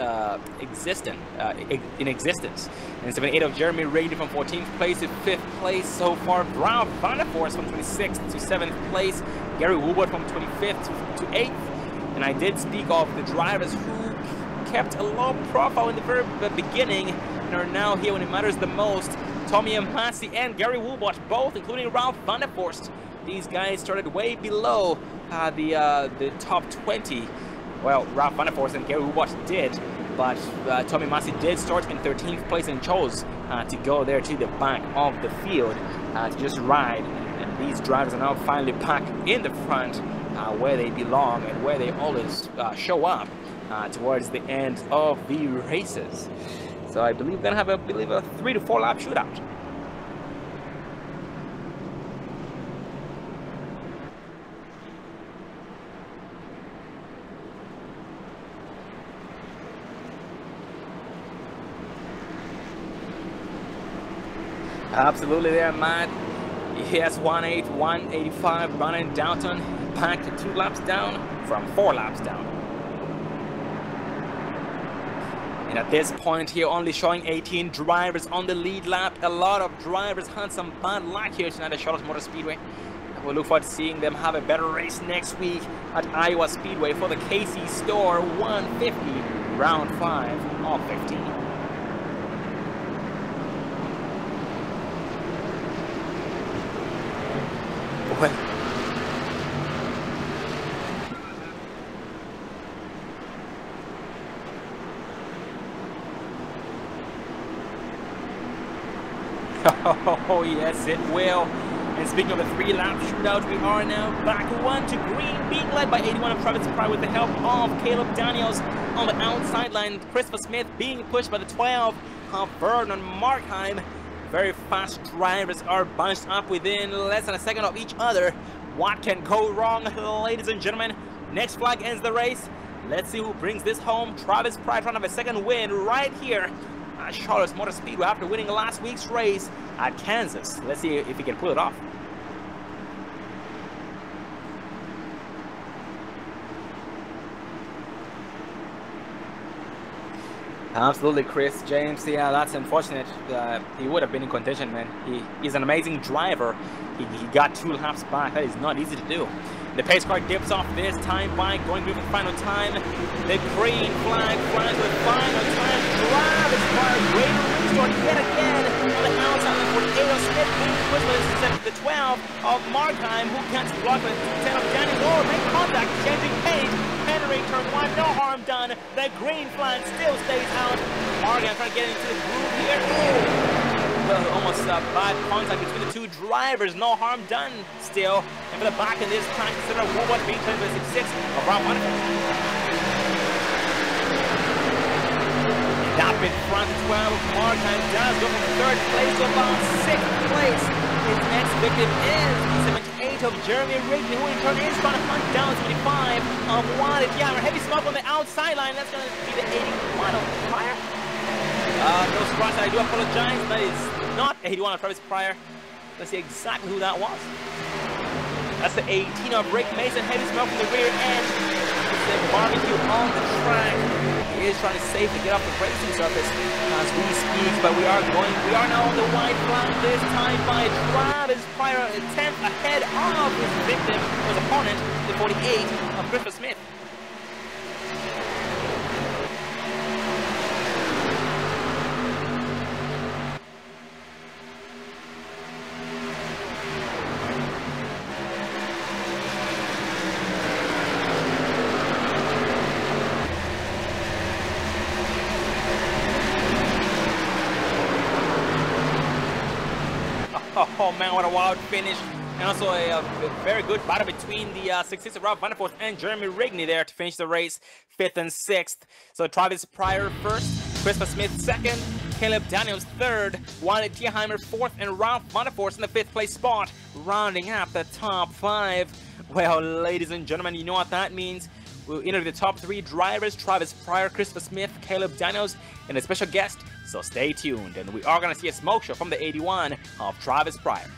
in existence. And 78 of Jeremy Reid from 14th place to 5th place so far. Ralph Van der Forst from 26th to 7th place. Gary Woolworth from 25th to 8th. And I did speak of the drivers who kept a low profile in the very beginning and are now here when it matters the most. Tommy Massey and Gary Woolworth, both, including Ralph Van der Forst. These guys started way below the top 20. Well, Ralph Van der Forst and Gary Woolworth did, but Tommy Massey did start in 13th place and chose to go there to the back of the field to just ride. And these drivers are now finally back in the front where they belong and where they always show up towards the end of the races. So I believe we're going to have a 3 to 4 lap shootout. Absolutely there, Matt. Yes, 185 Brandon Downton back to 2 laps down from 4 laps down. And at this point here, only showing 18 drivers on the lead lap. A lot of drivers had some bad luck here tonight at Charlotte Motor Speedway. We'll look forward to seeing them have a better race next week at Iowa Speedway for the KC Store 150 round 5 of 15. Oh yes, it will. And speaking of the 3-lap shootout, we are now back 1 to green, being led by 81 of Travis Pryor with the help of Caleb Daniels on the outside line. Christopher Smith being pushed by the 12 of Vernon Markheim. Very fast drivers are bunched up within less than a second of each other. What can go wrong, ladies and gentlemen? Next flag ends the race. Let's see who brings this home. Travis Pryor trying to have a second win right here at Charlotte Motor Speedway after winning last week's race at Kansas. Let's see if he can pull it off. Absolutely, Chris James. Yeah, that's unfortunate. He would have been in contention, man. He's an amazing driver. He got 2 laps back. That is not easy to do. The pace car dips off this time by going green for the final time. The green flag flies with final time. Travis Pryor, great restart yet again on the outside line. 48 of Smith being pushed by the 12 of Markheim, who gets blocked by the 10 of Daniel. Oh, make contact, changing pace. Henry turn 1, no harm done. The green flag still stays out. Markheim trying to get into the groove here. Oh, almost bad contact between the 2 drivers. No harm done still. And for the back in this time, consider Woolworth being claimed by 66 of Rob Hunter. Up in front, 12 of Markheim does go from 3rd place to about 6th place. His next victim is 78 of Jeremy Wrigley, who in turn is trying to hunt down 75 of Wanted Yammer. Heavy smoke on the outside line. That's going to be the 81 of Pryor. No surprise, I do apologize. That is not 81 of Travis Pryor. Let's see exactly who that was. That's the 18 of Rick Mason. Heavy smoke from the rear end. It's the barbecue on the track. He is trying to safely get off the racing surface as we speak, but we are now on the white flag this time by Travis Pryor, a 10th ahead of his victim, his opponent, the 48 of Christopher Smith. Oh man, what a wild finish. And also a very good battle between the successive Rob Van der Voort and Jeremy Rigney there to finish the race 5th and 6th. So Travis Pryor 1st, Christopher Smith 2nd, Caleb Daniels 3rd, Wally Tierheimer 4th, and Ralph Van der Voort in the 5th place spot, rounding up the top 5. Well, ladies and gentlemen, you know what that means. We'll enter the top 3 drivers: Travis Pryor, Christopher Smith, Caleb Daniels, and a special guest. So stay tuned, and we are going to see a smoke show from the 81 of Travis Pryor.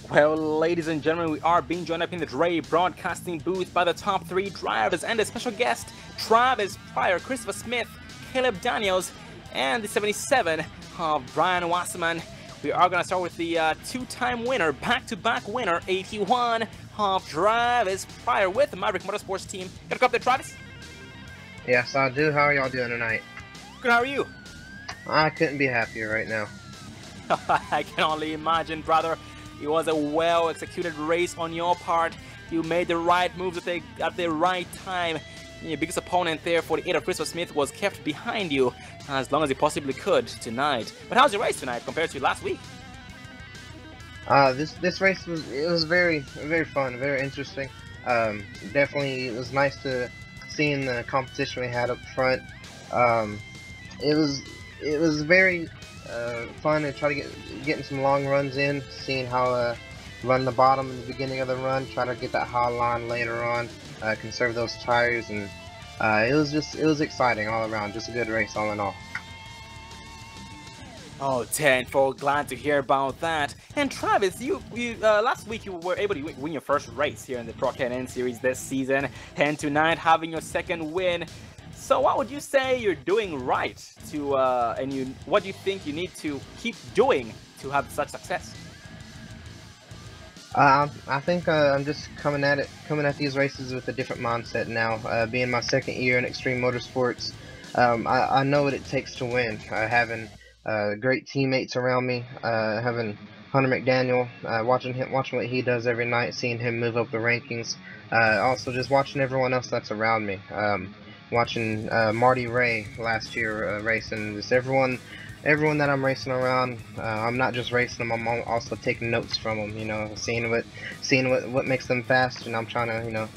Well, ladies and gentlemen, we are being joined up in the Dre broadcasting booth by the top 3 drivers and a special guest: Travis Pryor, Christopher Smith, Caleb Daniels, and the 77 of Brian Wasserman. We are going to start with the 2-time winner, back-to-back winner, 81 of Travis Pryor with the Maverick Motorsports team. Got a cup there, Travis? Yes, I do. How are y'all doing tonight? Good, how are you? I couldn't be happier right now. I can only imagine, brother. It was a well-executed race on your part. You made the right moves at the right time. Your biggest opponent there, 48 of Christopher Smith, was kept behind you as long as he possibly could tonight. But how's your race tonight compared to last week? This race was very fun, very interesting. Definitely, it was nice to seeing the competition we had up front. It was very fun to try to getting some long runs in, seeing how run the bottom in the beginning of the run, try to get that hot line later on, conserve those tires, and it was exciting all around. Just a good race all in all. Oh, tenfold glad to hear about that. And Travis, you last week you were able to win your first race here in the Pro K&N Series this season, and tonight having your second win. So what would you say you're doing right to, what do you think you need to keep doing to have such success? I think I'm just coming at these races with a different mindset now. Being my second year in Extreme Motorsports, I know what it takes to win. Having great teammates around me, having Hunter McDaniel, watching what he does every night, seeing him move up the rankings. Also just watching everyone else that's around me. Watching Marty Ray last year racing, just everyone that I'm racing around. I'm not just racing them, I'm also taking notes from them, you know, seeing what makes them fast, and I'm trying to, you know,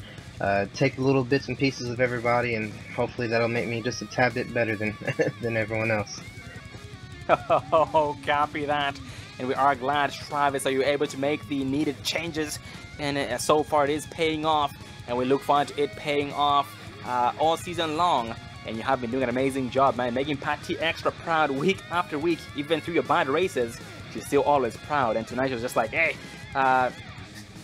take little bits and pieces of everybody, and hopefully that'll make me just a tad bit better than than everyone else. Oh, copy that. And we are glad, Travis, that you're able to make the needed changes, and so far it is paying off, and we look forward to it paying off all season long. And you have been doing an amazing job, man, making Patty extra proud week after week. Even through your bad races, she's still always proud. And tonight she was just like, hey,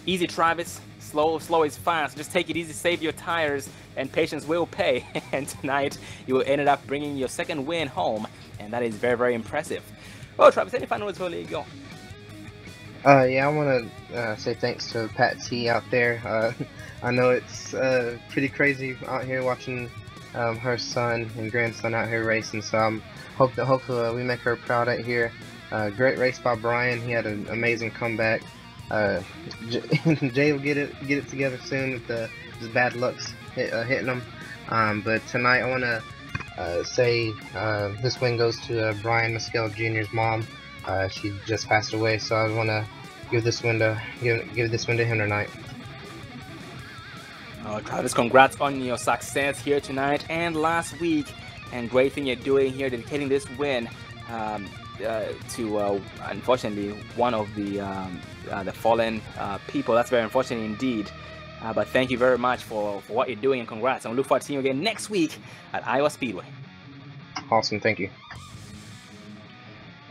easy, Travis, slow is fast, just take it easy, save your tires, and patience will pay. And tonight you ended up bringing your second win home, and that is very, very impressive. Well, Travis, any final words before you go? Yeah, I want to say thanks to Pat T out there. I know it's pretty crazy out here watching her son and grandson out here racing, so hopefully we make her proud out here. Great race by Brian. He had an amazing comeback. Jay will get it together soon with his bad luck's hitting him. But tonight I want to say this win goes to Brian Mescal Jr.'s mom. She just passed away, so I want to give this win to him tonight. Travis, congrats on your success here tonight and last week, and great thing you're doing here, dedicating this win to unfortunately one of the fallen people. That's very unfortunate indeed. But thank you very much for what you're doing, and congrats. And we look forward to seeing you again next week at Iowa Speedway. Awesome, thank you.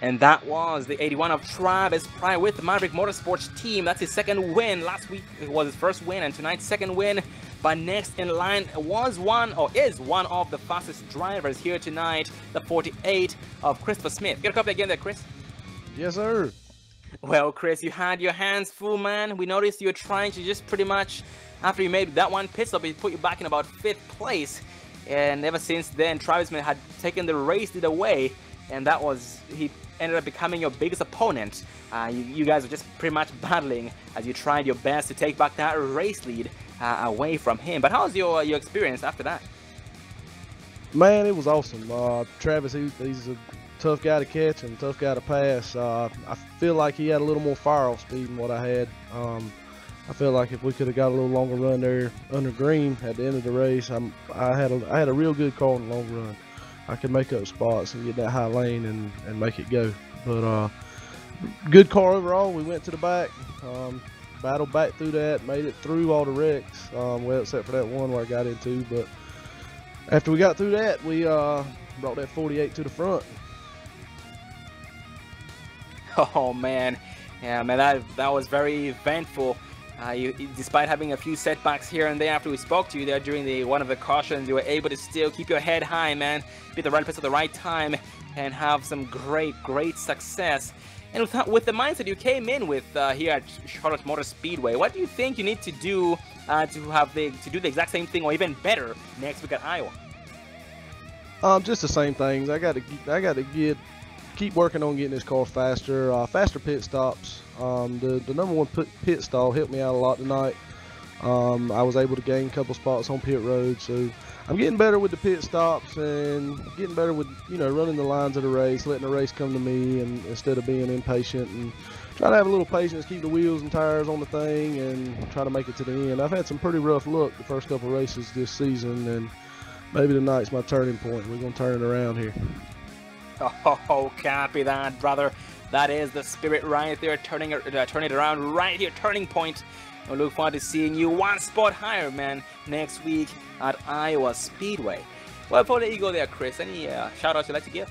And that was the 81 of Travis Pryor with the Maverick Motorsports team. That's his second win. Last week it was his first win, and tonight's second win. But next in line is one of the fastest drivers here tonight, the 48 of Christopher Smith. Get a copy again there, Chris. Yes, sir. Well, Chris, you had your hands full, man. We noticed you were trying to just pretty much, after you made that one pit stop, it put you back in about 5th place. And ever since then, Travis Smith had taken the race lead away, and he ended up becoming your biggest opponent. You guys were just pretty much battling as you tried your best to take back that race lead away from him. But how was your experience after that? Man, it was awesome. Travis, he's a tough guy to catch and tough guy to pass. I feel like he had a little more fire off speed than what I had. I feel like if we could have got a little longer run there under green at the end of the race, I had a real good car in the long run. I could make up spots and get that high lane and make it go. But good car overall. We went to the back, battled back through that, made it through all the wrecks, well, except for that one where I got into. But after we got through that, we brought that 48 to the front. Oh man, yeah, man, that was very eventful. Despite having a few setbacks here and there after we spoke to you there during one of the cautions, you were able to still keep your head high, man, be the right place at the right time, and have some great success. And with the mindset you came in with here at Charlotte Motor Speedway, what do you think you need to do to do the exact same thing or even better next week at Iowa? Just the same things. I got to keep working on getting this car faster, faster pit stops. The number one pit stall helped me out a lot tonight. I was able to gain a couple spots on pit road, so I'm getting better with the pit stops and getting better with, running the lines of the race, letting the race come to me, and instead of being impatient, and try to have a little patience, keep the wheels and tires on the thing, and try to make it to the end. I've had some pretty rough luck the first couple races this season, and maybe tonight's my turning point. We're gonna turn it around here. Oh, copy that, brother. That is the spirit right there, turning it around right here, turning point. I look forward to seeing you one spot higher, man, next week at Iowa Speedway. Well, before I let you go there, Chris, any shout-outs you'd like to give?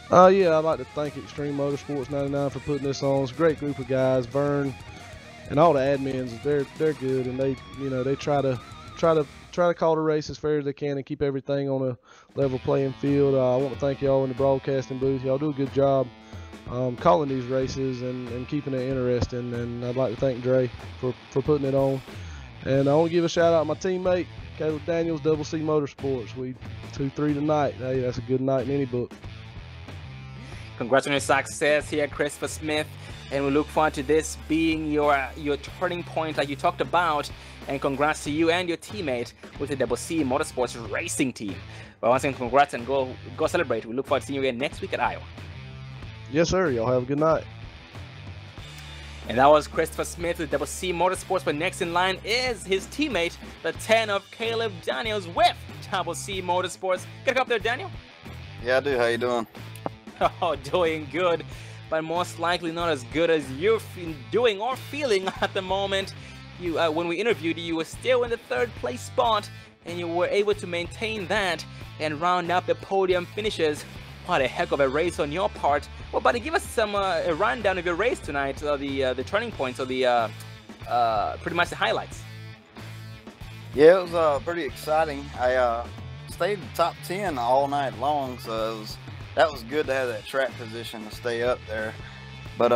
Yeah, I'd like to thank Extreme Motorsports 99 for putting this on. It's a great group of guys. Vern and all the admins, they're good, and they try to call the race as fair as they can and keep everything on a level playing field. I want to thank y'all in the broadcasting booth. Y'all do a good job calling these races and keeping it interesting. And I'd like to thank Dre for putting it on. And I want to give a shout out to my teammate, Caleb Daniels, Double C Motorsports. We 2-3 tonight. Hey, that's a good night in any book. Congrats on your success here, Christopher Smith. And we look forward to this being your turning point like you talked about. And congrats to you and your teammate with the Double C Motorsports racing team. Well, once again, congrats and go celebrate. We look forward to seeing you again next week at Iowa. Yes, sir. Y'all have a good night. And that was Christopher Smith with Double C Motorsports. But next in line is his teammate, the 10 of Caleb Daniels with Double C Motorsports. Get up there, Daniel. Yeah, I do. How you doing? Oh, doing good, but most likely not as good as you're doing or feeling at the moment. When we interviewed you, you were still in the 3rd place spot, and you were able to maintain that and round up the podium finishes. What a heck of a race on your part. Well, buddy, give us some a rundown of your race tonight, the turning points, or the pretty much the highlights. Yeah, it was pretty exciting. I stayed in the top 10 all night long, so that was good to have that track position to stay up there. But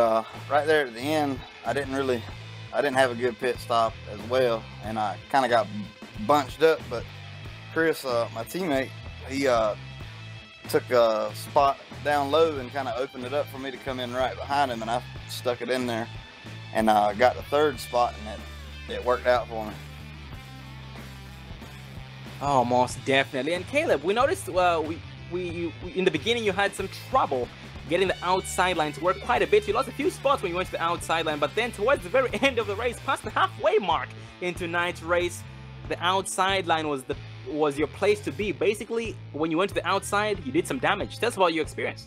right there at the end, I didn't have a good pit stop as well, and I kind of got bunched up. But Chris, my teammate, he took a spot down low and kind of opened it up for me to come in right behind him, and I stuck it in there and got the 3rd spot, and it worked out for me. Oh, most definitely. And Caleb, we noticed we in the beginning you had some trouble getting the outside line to work quite a bit. You lost a few spots when you went to the outside line, but then towards the very end of the race, past the halfway mark into tonight's race, the outside line was your place to be. Basically, when you went to the outside, you did some damage. Tell us about your experience.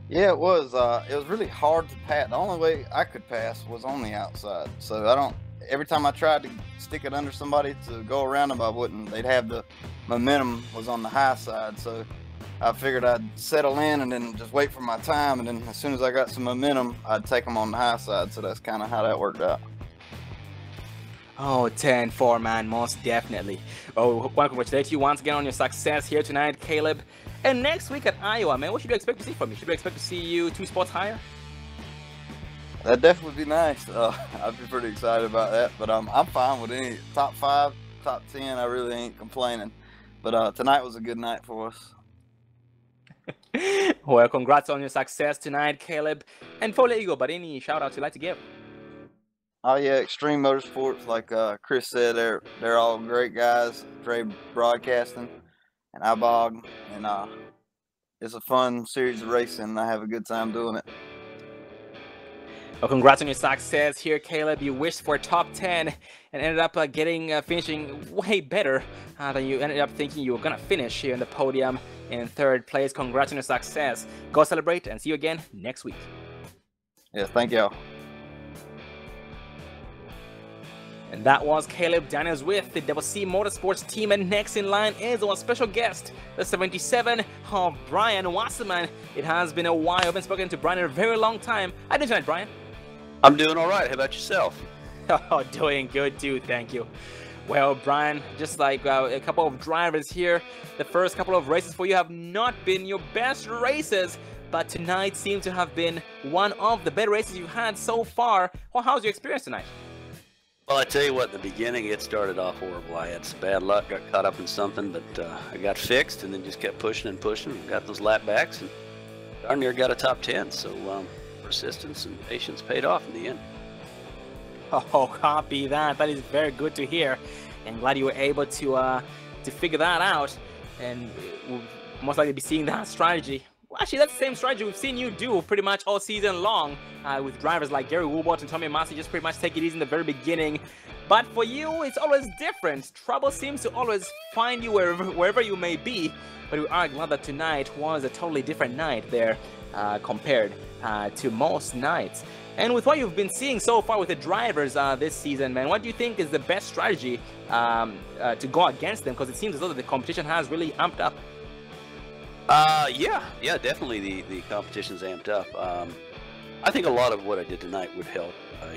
Yeah, it was. It was really hard to pass. The only way I could pass was on the outside. So every time I tried to stick it under somebody to go around them, I wouldn't. They'd have the momentum was on the high side. So I figured I'd settle in and then just wait for my time. And then as soon as I got some momentum, I'd take them on the high side. So that's kind of how that worked out. Oh, 10-4, man, most definitely. Oh, I want to congratulate you once again on your success here tonight, Caleb. And next week at Iowa, man, what should we expect to see from you? Should we expect to see you 2 spots higher? That'd definitely be nice. I'd be pretty excited about that. But I'm fine with any top 5, top 10. I really ain't complaining. But tonight was a good night for us. Well, congrats on your success tonight, Caleb. And before I let you go, but any shout-outs you'd like to give? Oh yeah, Extreme Motorsports, like Chris said, they're all great guys. Dre Broadcasting and iBog, and it's a fun series of racing. And I have a good time doing it. Well, congrats on your success here, Caleb. You wished for top 10 and ended up finishing way better than you ended up thinking you were gonna finish here in the podium in 3rd place. Congrats on your success. Go celebrate and see you again next week. Yes, thank y'all. And that was Caleb Daniels with the WC Motorsports team, and next in line is our special guest, the 77 of Brian Wasserman. It has been a while. I've been spoken to Brian in a very long time. How are you doing tonight, Brian? I'm doing all right. How about yourself? Oh, doing good too, thank you. Well, Brian, just like a couple of drivers here, the first couple of races for you have not been your best races, but tonight seems to have been one of the better races you've had so far. Well, how's your experience tonight? Well, I tell you what, in the beginning, it started off horrible. I had some bad luck, got caught up in something, but I got fixed and then just kept pushing and pushing and got those lap backs and darn near got a top 10. So persistence and patience paid off in the end. Oh, copy that. That is very good to hear. And glad you were able to figure that out. And we'll most likely be seeing that strategy. Well, actually, that's the same strategy we've seen you do pretty much all season long with drivers like Gary Woolbot and Tommy Massey. Just pretty much take it easy in the very beginning. But for you, it's always different. Trouble seems to always find you wherever you may be. But we are glad that tonight was a totally different night there compared to most nights. And with what you've been seeing so far with the drivers this season, man, what do you think is the best strategy to go against them? Because it seems as though the competition has really amped up. Yeah, definitely the competition's amped up. I think a lot of what I did tonight would help.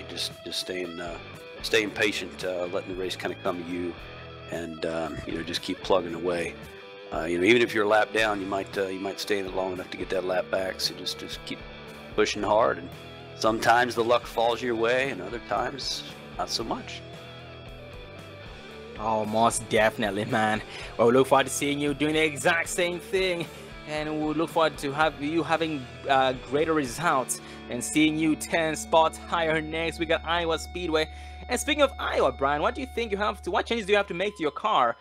Just staying patient, letting the race kind of come to you, and just keep plugging away. Even if you're a lap down, you might stay in it long enough to get that lap back. So just keep pushing hard, and sometimes the luck falls your way, and other times not so much. Oh, most definitely, man. Well, we look forward to seeing you doing the exact same thing, and we look forward to you having greater results and seeing you 10 spots higher next week at Iowa Speedway. And speaking of Iowa, Brian, what do you think you have to? What changes do you have to make to your car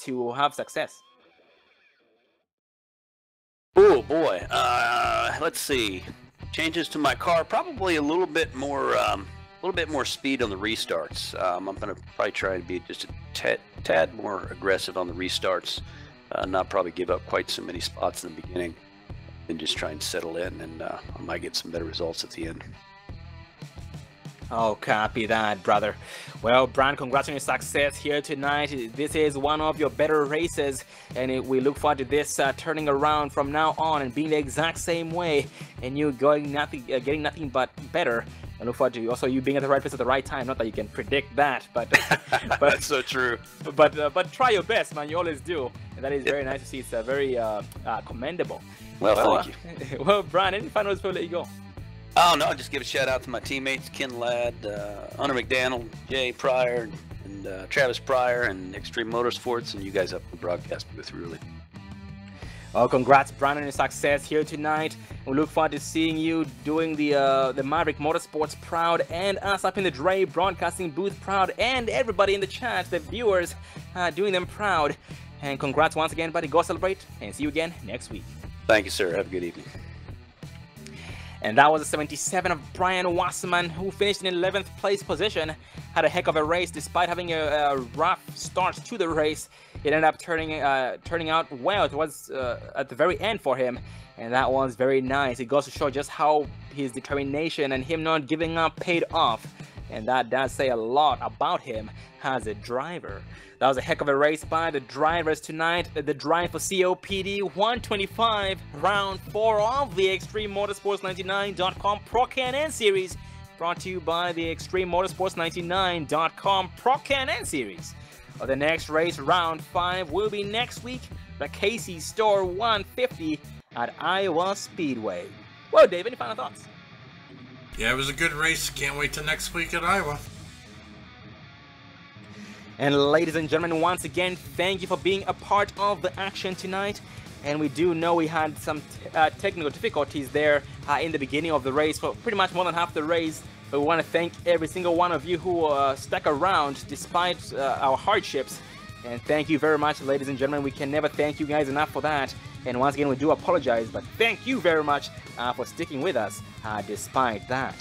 to have success? Oh boy, let's see. Changes to my car, probably a little bit more speed on the restarts. I'm going to probably try to be just a tad more aggressive on the restarts, not probably give up quite so many spots in the beginning, and just try and settle in, and I might get some better results at the end. Oh, copy that, brother. Well, Brian, congrats on your success here tonight. This is one of your better races, and we look forward to this turning around from now on and being the exact same way, and you getting nothing but better. I look forward to also you being at the right place at the right time. Not that you can predict that, but that's so true. But try your best, man. You always do, and that is very nice to see. It's very commendable. Well, thank you. Well, Brian, any final words before we let you go? Oh no, just give a shout out to my teammates, Ken Ladd, Hunter McDaniel, Jay Pryor, and Travis Pryor, and Extreme Motorsports, and you guys up in the broadcast booth, really. Well, congrats, Brian, on your success here tonight. We look forward to seeing you doing the Maverick Motorsports proud, and us up in the Dre Broadcasting booth proud, and everybody in the chat, the viewers, doing them proud. And congrats once again, buddy. Go celebrate, and see you again next week. Thank you, sir. Have a good evening. And that was the 77 of Brian Wasserman, who finished in 11th place position. Had a heck of a race despite having a rough start to the race. It ended up turning out well. It was at the very end for him, and that was very nice. It goes to show just how his determination and him not giving up paid off, and that does say a lot about him as a driver. That was a heck of a race by the drivers tonight. The drive for COPD 125, round 4 of the ExtremeMotorsports99.com Pro K&N Series, brought to you by the ExtremeMotorsports99.com Pro K&N Series. The next race, round 5, will be next week, the Casey Store 150 at Iowa Speedway. Well, Dave, any final thoughts? Yeah, it was a good race. Can't wait till next week at Iowa. And ladies and gentlemen, once again, thank you for being a part of the action tonight. And we do know we had some technical difficulties there in the beginning of the race for pretty much more than half the race. But we want to thank every single one of you who stuck around despite our hardships. And thank you very much, ladies and gentlemen. We can never thank you guys enough for that. And once again, we do apologize, but thank you very much for sticking with us despite that.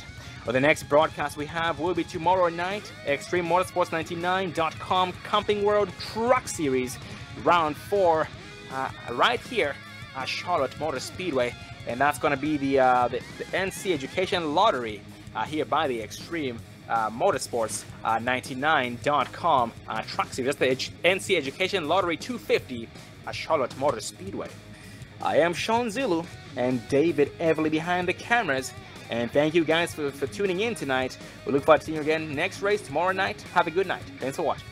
Well, the next broadcast we have will be tomorrow night, ExtremeMotorsports99.com Camping World Truck Series, round 4, right here at Charlotte Motor Speedway, and that's going to be the NC Education Lottery here by the Extreme Motorsports99.com Truck Series. That's the NC Education Lottery 250 at Charlotte Motor Speedway. I am Sean Zulu and David Everly behind the cameras. And thank you guys for tuning in tonight. We look forward to seeing you again next race tomorrow night. Have a good night. Thanks for watching.